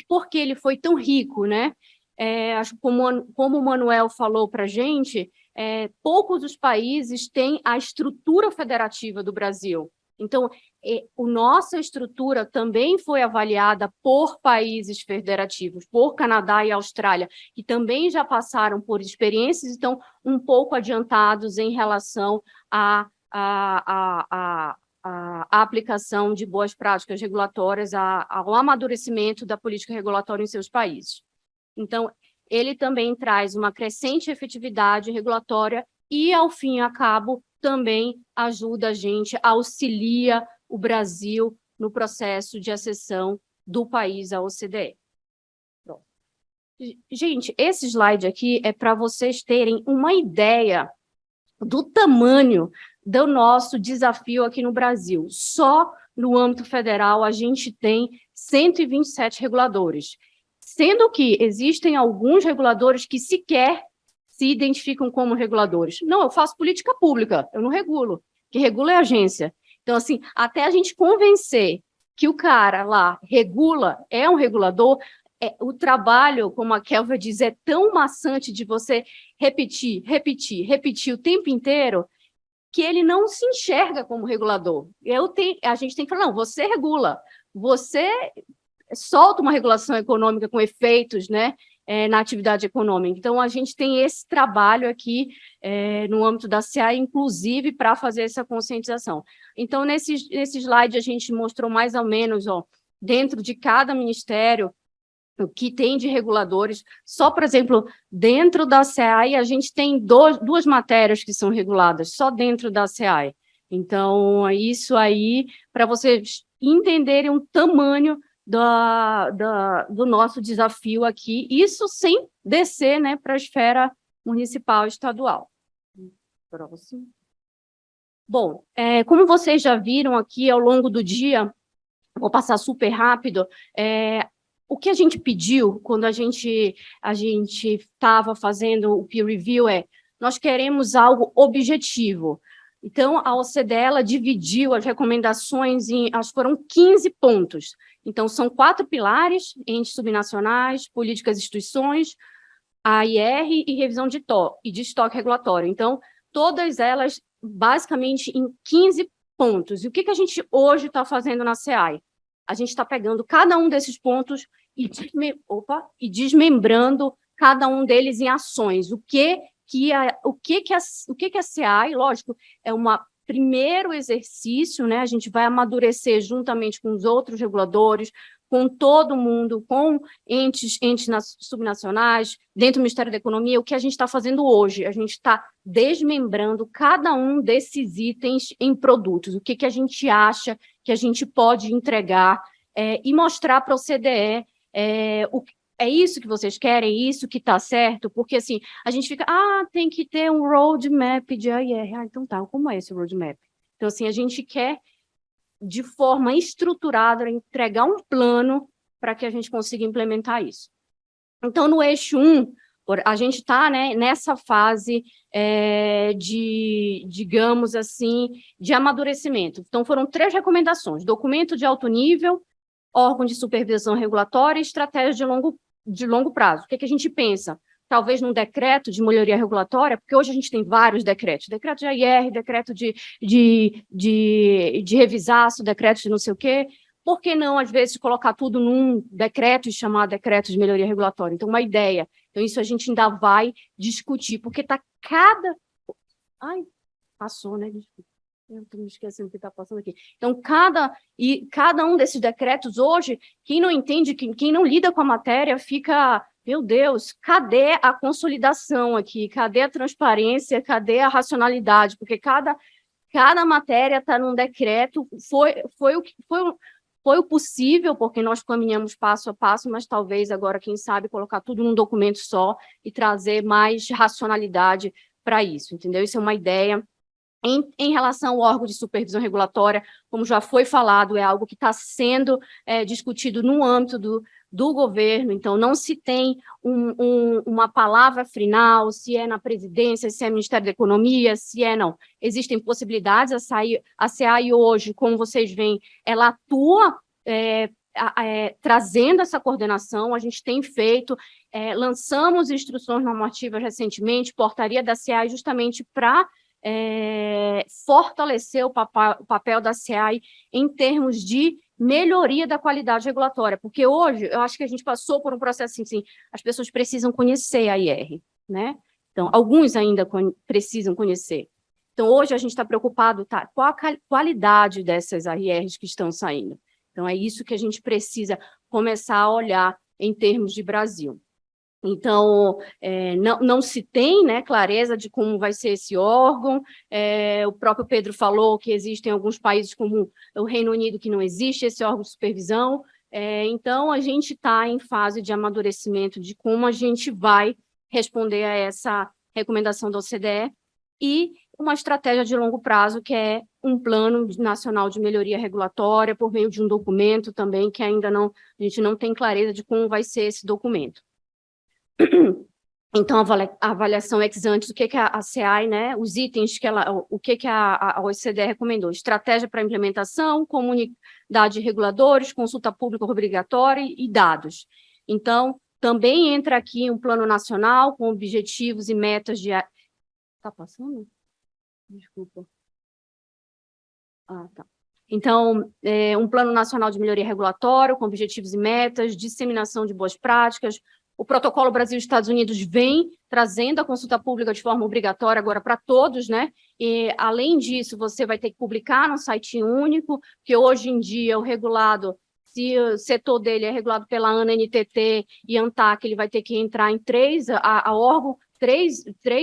por que ele foi tão rico, né? Acho que como o Manuel falou para a gente, poucos os países têm a estrutura federativa do Brasil. Então, a nossa estrutura também foi avaliada por países federativos, por Canadá e Austrália, que também já passaram por experiências e estão um pouco adiantados em relação à aplicação de boas práticas regulatórias, ao amadurecimento da política regulatória em seus países. Então, ele também traz uma crescente efetividade regulatória e, ao fim e ao cabo, também ajuda a gente, auxilia o Brasil no processo de acessão do país à OCDE. Pronto. Gente, esse slide aqui é para vocês terem uma ideia do tamanho do nosso desafio aqui no Brasil. Só no âmbito federal a gente tem 127 reguladores, sendo que existem alguns reguladores que sequer se identificam como reguladores. Não, eu faço política pública, eu não regulo. que regula é a agência. Então, assim, até a gente convencer que o cara lá regula, é um regulador, o trabalho, como a Kelvin diz, é tão maçante de você repetir o tempo inteiro, que ele não se enxerga como regulador. A gente tem que falar, não, você regula, você solta uma regulação econômica com efeitos, né, na atividade econômica. Então, a gente tem esse trabalho aqui no âmbito da SEAI, inclusive, para fazer essa conscientização. Então, nesse slide, a gente mostrou mais ou menos, ó, dentro de cada ministério, o que tem de reguladores. Só, por exemplo, dentro da SEAI, a gente tem duas matérias que são reguladas, só dentro da SEAI. Então, isso aí, para vocês entenderem o tamanho do nosso desafio aqui, isso sem descer, né, para a esfera municipal e estadual. Próximo. Bom, como vocês já viram aqui ao longo do dia, vou passar super rápido, o que a gente pediu quando a gente estava fazendo o peer review nós queremos algo objetivo. Então, a OCDE, ela dividiu as recomendações foram 15 pontos. Então, são 4 pilares: entes subnacionais, políticas e instituições, AIR e revisão de estoque regulatório. Então, todas elas, basicamente, em 15 pontos. E o que a gente hoje está fazendo na SEAI? A gente está pegando cada um desses pontos e desmembrando cada um deles em ações. O que a SEAI, lógico, é um primeiro exercício, né? A gente vai amadurecer juntamente com os outros reguladores, com todo mundo, com entes subnacionais, dentro do Ministério da Economia. O que a gente está fazendo hoje? A gente está desmembrando cada um desses itens em produtos. O que a gente acha que a gente pode entregar e mostrar para a OCDE é isso que vocês querem, isso que está certo, porque assim, a gente fica, tem que ter um roadmap de AIR. Então tá, como é esse roadmap? Então assim, a gente quer, de forma estruturada, entregar um plano para que a gente consiga implementar isso. Então, no eixo 1, a gente está, né, nessa fase digamos assim, de amadurecimento. Então, foram 3 recomendações: documento de alto nível, órgão de supervisão regulatória e estratégia de longo prazo. O que a gente pensa? Talvez num decreto de melhoria regulatória, porque hoje a gente tem vários decretos: decreto de AIR, decreto de revisaço, decreto de não sei o quê. Por que não, às vezes, colocar tudo num decreto e chamar decreto de melhoria regulatória? Então, uma ideia. Então, isso a gente ainda vai discutir, porque está cada... passou, né? Desculpa. Eu estou me esquecendo o que está passando aqui. Então, cada um desses decretos hoje, quem não entende, quem não lida com a matéria, fica, meu Deus, cadê a consolidação aqui? Cadê a transparência? Cadê a racionalidade? Porque cada matéria está num decreto, foi o possível, porque nós caminhamos passo a passo, mas talvez agora, quem sabe, colocar tudo num documento só e trazer mais racionalidade para isso, entendeu? Isso é uma ideia. Em relação ao órgão de supervisão regulatória, como já foi falado, é algo que está sendo discutido no âmbito do governo. Então, não se tem uma palavra final, se é na presidência, se é Ministério da Economia, se não. Existem possibilidades. A SEAI hoje, como vocês veem, ela atua trazendo essa coordenação. A gente tem feito, lançamos instruções normativas recentemente, portaria da SEAI, justamente para fortalecer o papel da SEAI em termos de melhoria da qualidade regulatória, porque hoje eu acho que a gente passou por um processo assim, as pessoas precisam conhecer a IR, né? Então, alguns ainda precisam conhecer. Então, hoje a gente está preocupado, qual a qualidade dessas ARRs que estão saindo. Então, é isso que a gente precisa começar a olhar em termos de Brasil. Então, não se tem, né, clareza de como vai ser esse órgão. O próprio Pedro falou que existem alguns países, como o Reino Unido, que não existe esse órgão de supervisão. Então, a gente está em fase de amadurecimento de como a gente vai responder a essa recomendação da OCDE e uma estratégia de longo prazo, que é um plano nacional de melhoria regulatória, por meio de um documento também, que ainda a gente não tem clareza de como vai ser esse documento. Então, a avaliação ex ante do que a CEAI, né, os itens que o que a OCDE recomendou: estratégia para implementação, comunidade de reguladores, consulta pública obrigatória e dados. Então, também entra aqui um plano nacional com objetivos e metas de... Tá passando? Desculpa. Ah, tá. Então, um plano nacional de melhoria regulatória com objetivos e metas, disseminação de boas práticas. O protocolo Brasil-Estados Unidos vem trazendo a consulta pública de forma obrigatória agora para todos, né? E, além disso, você vai ter que publicar no site único, que hoje em dia o regulado, se o setor dele é regulado pela ANNTT e ANTAC, ele vai ter que entrar em três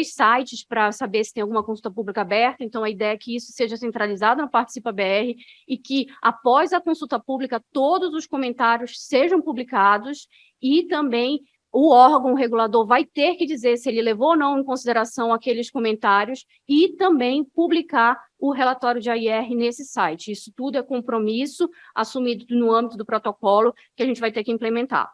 sites para saber se tem alguma consulta pública aberta. Então, a ideia é que isso seja centralizado no Participa BR e que, após a consulta pública, todos os comentários sejam publicados e também o órgão regulador vai ter que dizer se ele levou ou não em consideração aqueles comentários e também publicar o relatório de AIR nesse site. Isso tudo é compromisso assumido no âmbito do protocolo que a gente vai ter que implementar.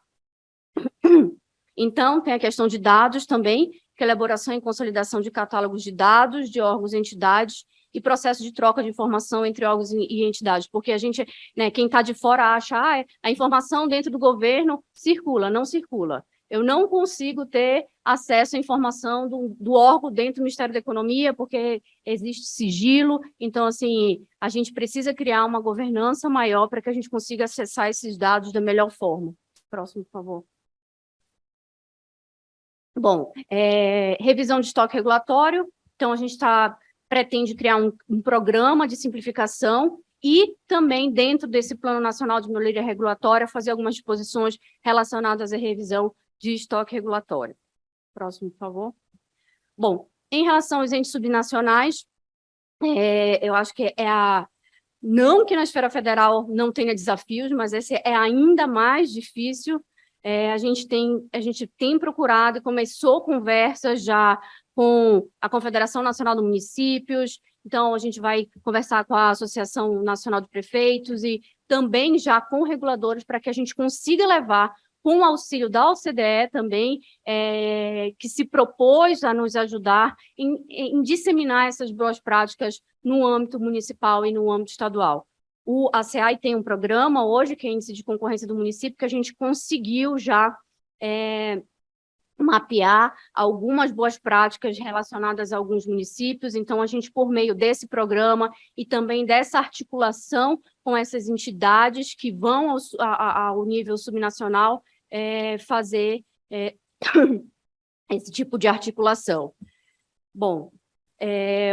Então, tem a questão de dados também, que é a elaboração e consolidação de catálogos de dados de órgãos e entidades e processo de troca de informação entre órgãos e entidades, porque a gente, né, quem está de fora acha a informação dentro do governo circula, não circula. Eu não consigo ter acesso à informação do órgão dentro do Ministério da Economia, porque existe sigilo. Então, assim, a gente precisa criar uma governança maior para que a gente consiga acessar esses dados da melhor forma. Próximo, por favor. Bom, revisão de estoque regulatório. Então, a gente pretende criar um programa de simplificação e também, dentro desse Plano Nacional de Melhoria Regulatória, fazer algumas disposições relacionadas à revisão de estoque regulatório. Próximo, por favor. Bom, em relação aos entes subnacionais, eu acho que não que na esfera federal não tenha desafios, mas esse é ainda mais difícil. A gente tem procurado e começou conversas já com a Confederação Nacional de Municípios, então a gente vai conversar com a Associação Nacional de Prefeitos e também já com reguladores para que a gente consiga levar, com o auxílio da OCDE também, que se propôs a nos ajudar em disseminar essas boas práticas no âmbito municipal e no âmbito estadual. A CEAI tem um programa hoje, que é Índice de Concorrência do Município, que a gente conseguiu já mapear algumas boas práticas relacionadas a alguns municípios. Então, a gente, por meio desse programa e também dessa articulação com essas entidades que vão ao nível subnacional, fazer esse tipo de articulação. Bom,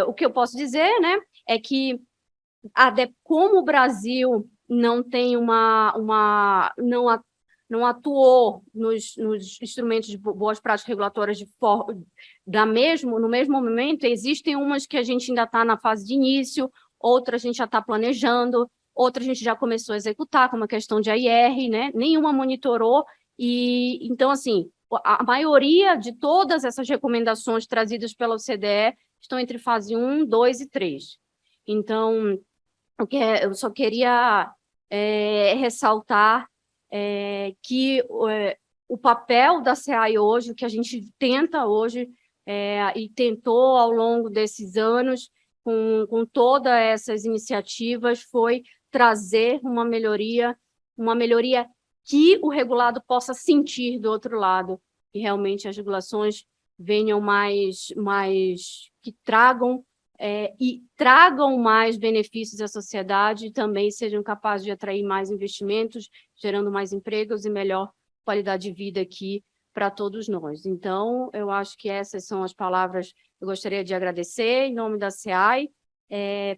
o que eu posso dizer, né, é que como o Brasil não tem não atuou nos instrumentos de boas práticas regulatórias no mesmo momento, existem umas que a gente ainda está na fase de início, outras a gente já está planejando, outras a gente já começou a executar, como a questão de AIR, né? Nenhuma monitorou, e então, assim, a maioria de todas essas recomendações trazidas pela OCDE estão entre fase 1, 2 e 3. Então, eu só queria ressaltar que o papel da CEAI hoje, o que a gente tenta hoje, e tentou ao longo desses anos, com todas essas iniciativas, foi trazer uma melhoria que o regulado possa sentir do outro lado, e realmente as regulações venham que tragam mais benefícios à sociedade e também sejam capazes de atrair mais investimentos, gerando mais empregos e melhor qualidade de vida aqui para todos nós. Então, eu acho que essas são as palavras que eu gostaria de agradecer em nome da CEAI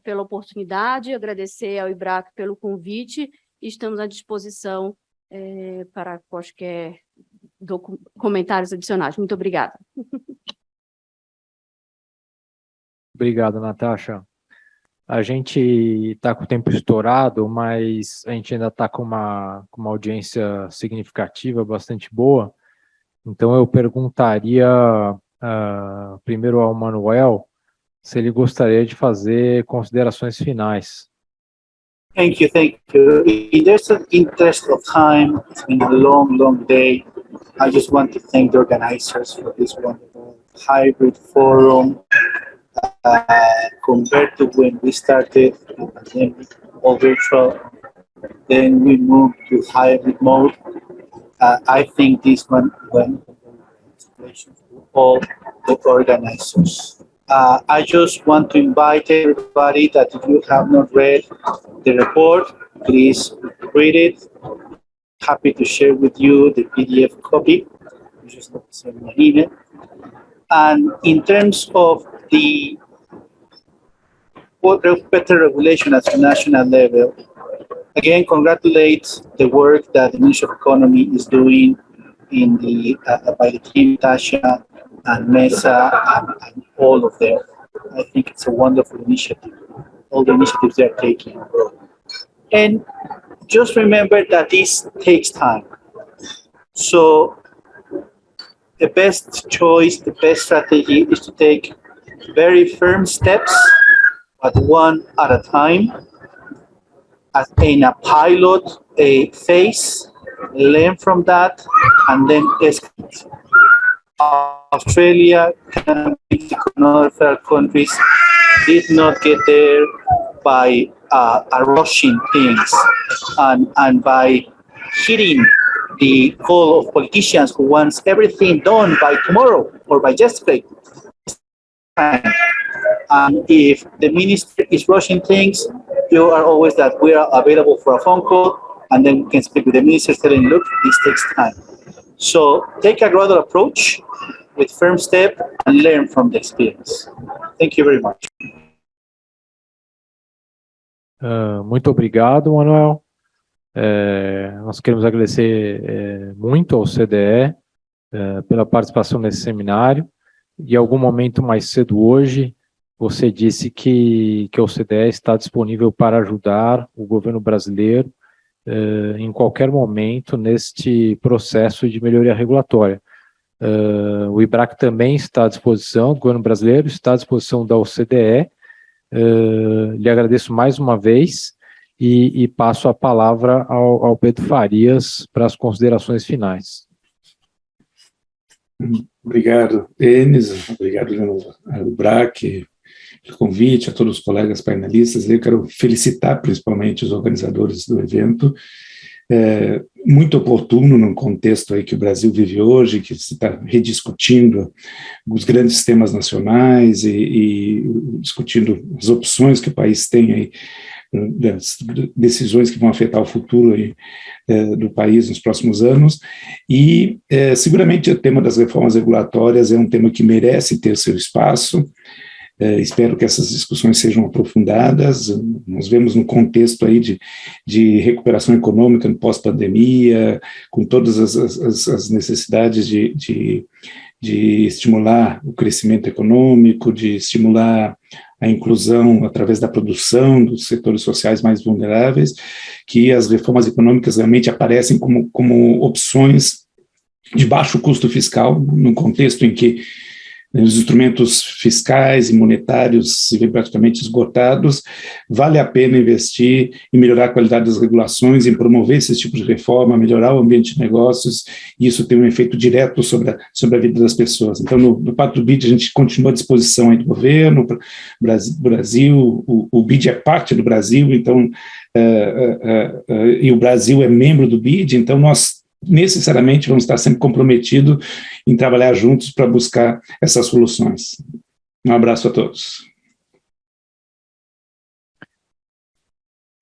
pela oportunidade, agradecer ao IBRAC pelo convite e estamos à disposição para quaisquer comentários adicionais. Muito obrigada. Obrigado, Natasha. A gente está com o tempo estourado, mas a gente ainda está com uma audiência significativa, bastante boa. Então, eu perguntaria primeiro ao Manuel se ele gostaria de fazer considerações finais. Thank you. In the interest of time, it's been a long day. I just want to thank the organizers for this wonderful hybrid forum. Compared to when we started the pandemic, all virtual, then we moved to hybrid mode. I think this one went congratulations to all the organizers. I just want to invite everybody that if you have not read the report, please read it. Happy to share with you the PDF copy. Just send me an email. And in terms of the better regulation at the national level, again, congratulate the work that the Ministry of Economy is doing in the by the team Tasha and Mesa and all of them. I think it's a wonderful initiative. All the initiatives they are taking. And just remember that this takes time. So the best choice, the best strategy is to take very firm steps, but one at a time, as in a pilot phase, learn from that, and then escalate. Australia, Canada, and other third countries did not get there by rushing things and by hitting the goal of politicians who wants everything done by tomorrow or by yesterday. And if the minister is rushing things, you are always that we are available for a phone call, and then we can speak with the minister telling, look, this takes time. So take a gradual approach with firm step and learn from the experience. Thank you very much. Muito obrigado, Manuel. Nós queremos agradecer muito ao CDE pela participação nesse seminário. Em algum momento mais cedo hoje, você disse que o CDE está disponível para ajudar o governo brasileiro em qualquer momento neste processo de melhoria regulatória. O IBRAC também está à disposição, o governo brasileiro está à disposição da OCDE. Lhe agradeço mais uma vez e passo a palavra ao Pedro Farias para as considerações finais. Obrigado, Denis, obrigado ao IBRAC pelo convite, a todos os colegas painelistas. Eu quero felicitar principalmente os organizadores do evento. Muito oportuno num contexto aí que o Brasil vive hoje, que se está rediscutindo os grandes temas nacionais e discutindo as opções que o país tem aí, das decisões que vão afetar o futuro aí, do país nos próximos anos, e seguramente o tema das reformas regulatórias é um tema que merece ter seu espaço. Espero que essas discussões sejam aprofundadas. Nós vemos no contexto aí de recuperação econômica no pós-pandemia, com todas as necessidades de estimular o crescimento econômico, de estimular a inclusão através da produção dos setores sociais mais vulneráveis, que as reformas econômicas realmente aparecem como opções de baixo custo fiscal, num contexto em que os instrumentos fiscais e monetários se vêem praticamente esgotados. Vale a pena investir em melhorar a qualidade das regulações, em promover esse tipo de reforma, melhorar o ambiente de negócios, e isso tem um efeito direto sobre a vida das pessoas. Então, no Pacto do BID, a gente continua à disposição aí do governo, Brasil, o BID é parte do Brasil, então, e o Brasil é membro do BID, então nós necessariamente vamos estar sempre comprometidos em trabalhar juntos para buscar essas soluções. Um abraço a todos.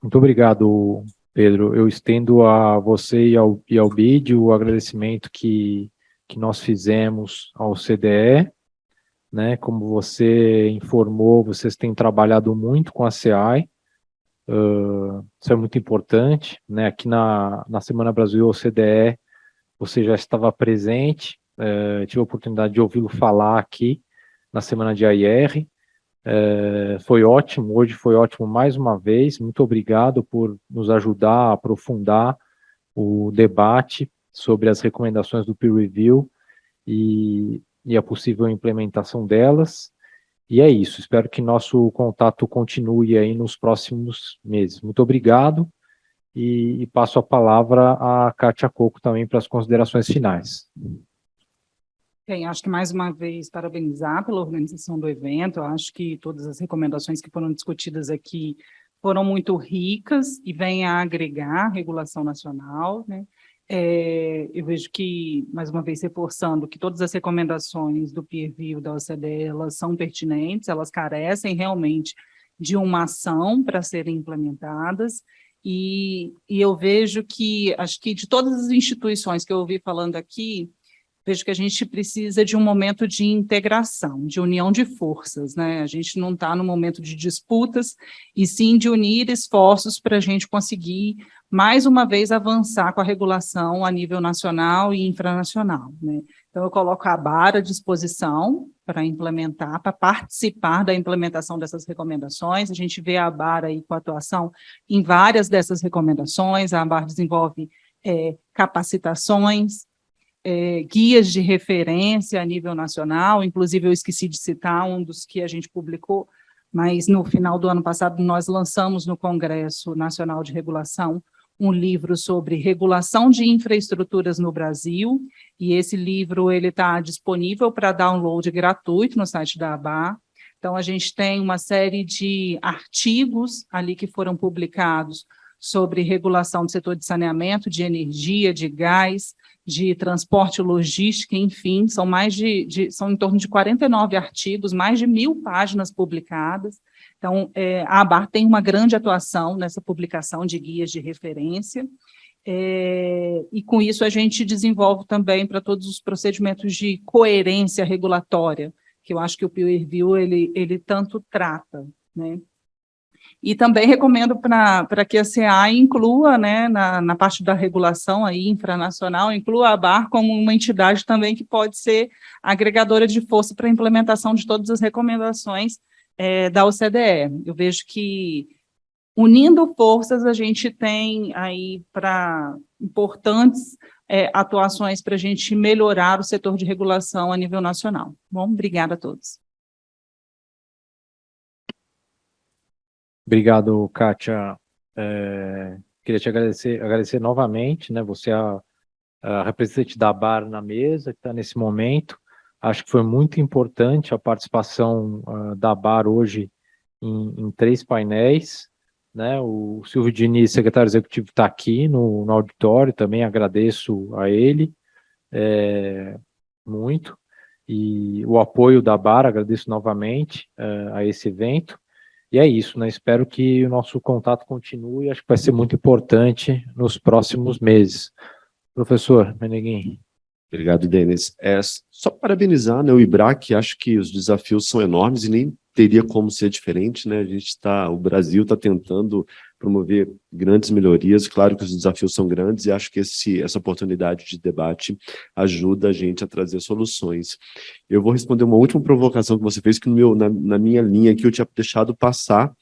Muito obrigado, Pedro. Eu estendo a você e ao BID o agradecimento que nós fizemos ao CDE, né? Como você informou, vocês têm trabalhado muito com a SEAI. Isso é muito importante, né? Aqui na Semana Brasil OCDE você já estava presente, tive a oportunidade de ouvi-lo falar aqui na Semana de AIR, foi ótimo, hoje foi ótimo mais uma vez, muito obrigado por nos ajudar a aprofundar o debate sobre as recomendações do peer review e a possível implementação delas. E é isso, espero que nosso contato continue aí nos próximos meses. Muito obrigado e passo a palavra à Kátia Coco também para as considerações finais. Bem, acho que mais uma vez parabenizar pela organização do evento. Eu acho que todas as recomendações que foram discutidas aqui foram muito ricas e vêm a agregar regulação nacional, né? Eu vejo que, mais uma vez, reforçando que todas as recomendações do peer review da OCDE, elas são pertinentes, elas carecem realmente de uma ação para serem implementadas, e eu vejo que, acho que de todas as instituições que eu ouvi falando aqui, vejo que a gente precisa de um momento de integração, de união de forças, né? A gente não está no momento de disputas, e sim de unir esforços para a gente conseguir, mais uma vez, avançar com a regulação a nível nacional e infranacional, né? Então, eu coloco a ABAR à disposição para implementar, para participar da implementação dessas recomendações. A gente vê a ABAR aí com atuação em várias dessas recomendações. A ABAR desenvolve capacitações, guias de referência a nível nacional, inclusive eu esqueci de citar um dos que a gente publicou, mas no final do ano passado nós lançamos no Congresso Nacional de Regulação um livro sobre regulação de infraestruturas no Brasil, e esse livro ele está disponível para download gratuito no site da ABAR. Então, a gente tem uma série de artigos ali que foram publicados sobre regulação do setor de saneamento, de energia, de gás, de transporte e logística, enfim, são são em torno de 49 artigos, mais de 1.000 páginas publicadas. Então, a ABAR tem uma grande atuação nessa publicação de guias de referência, e com isso a gente desenvolve também para todos os procedimentos de coerência regulatória, que eu acho que o peer review ele tanto trata, né? E também recomendo para que a CEA inclua, né, na parte da regulação aí, infranacional, inclua a ABAR como uma entidade também que pode ser agregadora de força para a implementação de todas as recomendações da OCDE. Eu vejo que, unindo forças, a gente tem aí importantes atuações para a gente melhorar o setor de regulação a nível nacional. Bom, obrigada a todos. Obrigado, Kátia. Queria te agradecer novamente, né? Você é a representante da ABAR na mesa, que está nesse momento. Acho que foi muito importante a participação da ABAR hoje em 3 painéis, né? O Silvio Diniz, secretário executivo, está aqui no auditório, também agradeço a ele muito, e o apoio da ABAR, agradeço novamente a esse evento. E é isso, né? Espero que o nosso contato continue, acho que vai ser muito importante nos próximos meses. Professor Meneguin. Obrigado, Denis. Só parabenizar, né, o IBRAC, acho que os desafios são enormes e nem teria como ser diferente, né? O Brasil está tentando promover grandes melhorias, claro que os desafios são grandes e acho que essa oportunidade de debate ajuda a gente a trazer soluções. Eu vou responder uma última provocação que você fez, que na minha linha aqui eu tinha deixado passar,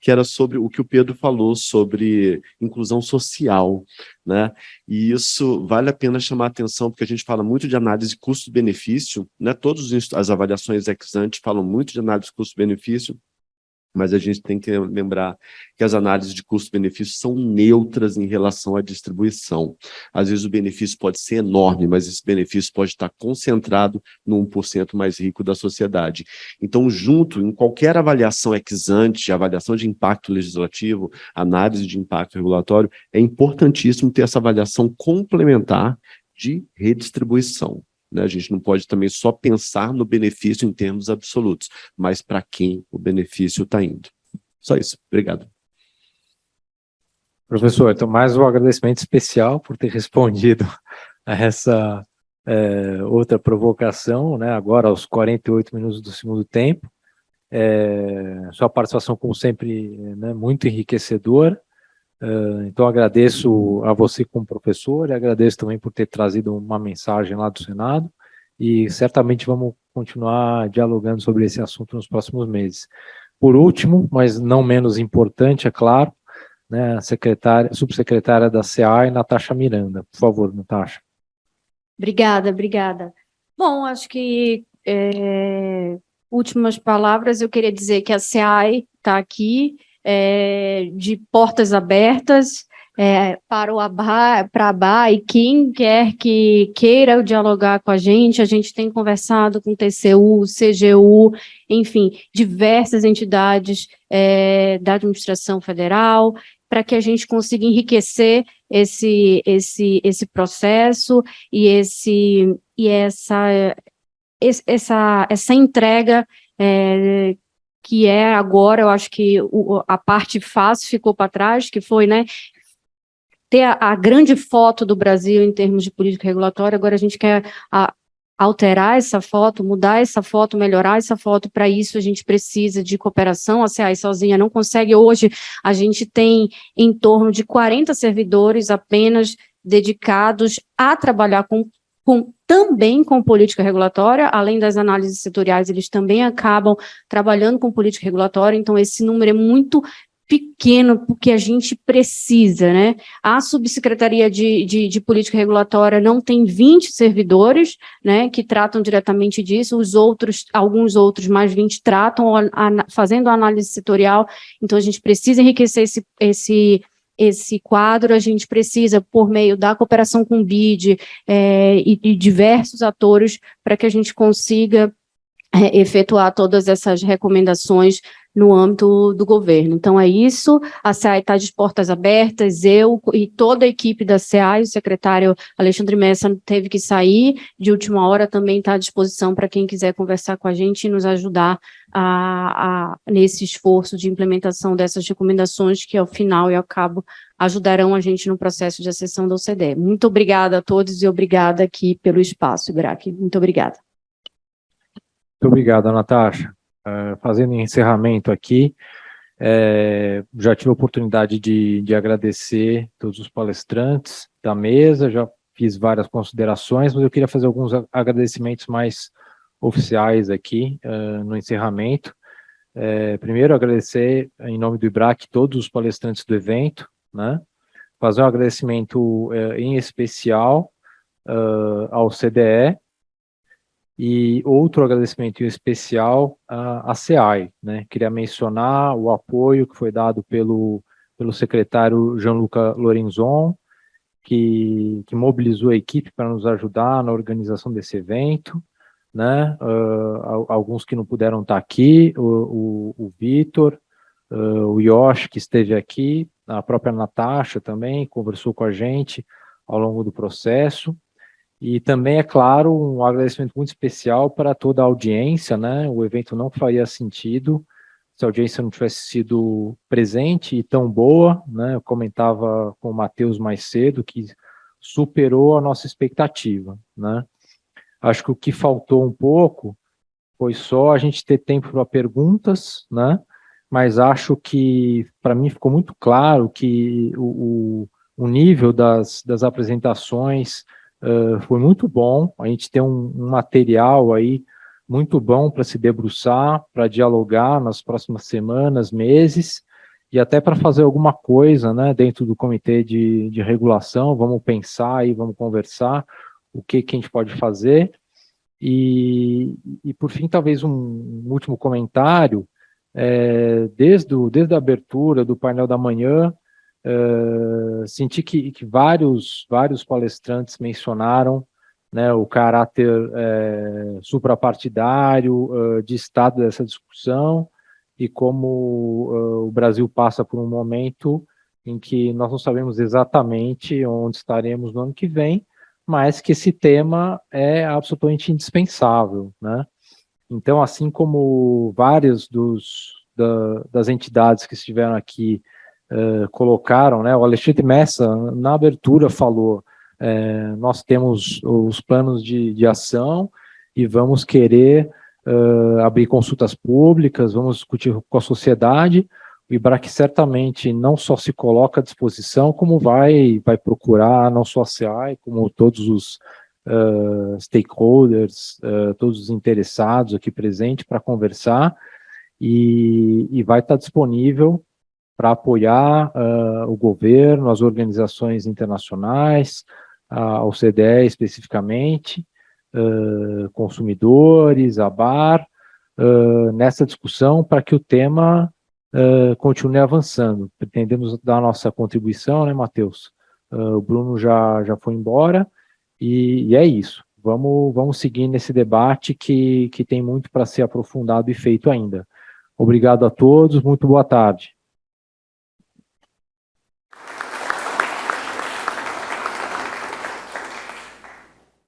que era sobre o que o Pedro falou sobre inclusão social, né? E isso vale a pena chamar a atenção, porque a gente fala muito de análise custo-benefício, né? Todas as avaliações ex ante falam muito de análise custo-benefício, mas a gente tem que lembrar que as análises de custo-benefício são neutras em relação à distribuição. Às vezes o benefício pode ser enorme, mas esse benefício pode estar concentrado no 1% mais rico da sociedade. Então, junto, em qualquer avaliação ex ante, avaliação de impacto legislativo, análise de impacto regulatório, é importantíssimo ter essa avaliação complementar de redistribuição. A gente não pode também só pensar no benefício em termos absolutos, mas para quem o benefício está indo. Só isso. Obrigado. Professor, então mais um agradecimento especial por ter respondido a essa outra provocação, né, agora aos 48 minutos do segundo tempo. Sua participação, como sempre, né, muito enriquecedora. Então, agradeço a você como professor e agradeço também por ter trazido uma mensagem lá do Senado e certamente vamos continuar dialogando sobre esse assunto nos próximos meses. Por último, mas não menos importante, é claro, né, a subsecretária da CEA, Natasha Miranda. Por favor, Natasha. Obrigada. Bom, acho que últimas palavras, eu queria dizer que a CEA está aqui, de portas abertas, para o ABA, para a ABA, e quem quer que queira dialogar com a gente tem conversado com o TCU, CGU, enfim, diversas entidades da administração federal, para que a gente consiga enriquecer esse processo e essa entrega que agora, eu acho que a parte fácil ficou para trás, que foi, né, ter a grande foto do Brasil em termos de política regulatória. Agora a gente quer alterar essa foto, mudar essa foto, melhorar essa foto. Para isso a gente precisa de cooperação. A CEAI sozinha não consegue. Hoje a gente tem em torno de 40 servidores apenas dedicados a trabalhar também com política regulatória. Além das análises setoriais, eles também acabam trabalhando com política regulatória. Então esse número é muito pequeno, porque a gente precisa, né? A Subsecretaria de Política Regulatória não tem 20 servidores, né, que tratam diretamente disso, alguns outros, mais 20 tratam, fazendo a análise setorial. Então, a gente precisa enriquecer esse quadro, a gente precisa, por meio da cooperação com o BID e diversos atores, para que a gente consiga efetuar todas essas recomendações no âmbito do governo. Então, é isso, a CEAI está de portas abertas, eu e toda a equipe da CEAI, o secretário Alexandre Messa teve que sair de última hora, também está à disposição para quem quiser conversar com a gente e nos ajudar nesse esforço de implementação dessas recomendações, que ao final e ao cabo ajudarão a gente no processo de acessão da OCDE. Muito obrigada a todos e obrigada aqui pelo espaço, Ibraque. Muito obrigada. Muito obrigado, Natasha. Fazendo um encerramento aqui, já tive a oportunidade de agradecer todos os palestrantes da mesa, já fiz várias considerações, mas eu queria fazer alguns agradecimentos mais oficiais aqui no encerramento. Primeiro, agradecer em nome do IBRAC todos os palestrantes do evento, né? Fazer um agradecimento em especial ao CDE, e outro agradecimento especial à CEAI, né? Queria mencionar o apoio que foi dado pelo secretário Gianluca Lorenzon, que mobilizou a equipe para nos ajudar na organização desse evento, né? Alguns que não puderam estar aqui, o Vitor, o Yoshi, que esteve aqui, a própria Natasha também conversou com a gente ao longo do processo. E também, é claro, um agradecimento muito especial para toda a audiência, né? O evento não faria sentido se a audiência não tivesse sido presente e tão boa, né? Eu comentava com o Matheus mais cedo que superou a nossa expectativa, né? Acho que o que faltou um pouco foi só a gente ter tempo para perguntas, né? Mas acho que, para mim, ficou muito claro que o nível das apresentações foi muito bom. A gente tem um material aí muito bom para se debruçar, para dialogar nas próximas semanas, meses, e até para fazer alguma coisa, né, dentro do comitê de regulação. Vamos pensar e vamos conversar o que a gente pode fazer. E por fim, talvez um último comentário. Desde a abertura do painel da manhã, senti que vários palestrantes mencionaram, né, o caráter suprapartidário de estado dessa discussão, e como o Brasil passa por um momento em que nós não sabemos exatamente onde estaremos no ano que vem, mas que esse tema é absolutamente indispensável, né? Então, assim como várias das entidades que estiveram aqui colocaram, né, o Alexandre Messa, na abertura, falou, nós temos os planos de ação e vamos querer abrir consultas públicas, vamos discutir com a sociedade. O IBRAC certamente não só se coloca à disposição, como vai procurar, não só a CEAI, como todos os stakeholders, todos os interessados aqui presentes para conversar, e vai estar disponível para apoiar o governo, as organizações internacionais, a OCDE especificamente, consumidores, a ABAR, nessa discussão, para que o tema continue avançando. Pretendemos dar a nossa contribuição, né, Matheus? O Bruno já foi embora, e é isso. Vamos seguir nesse debate que tem muito para ser aprofundado e feito ainda. Obrigado a todos, muito boa tarde.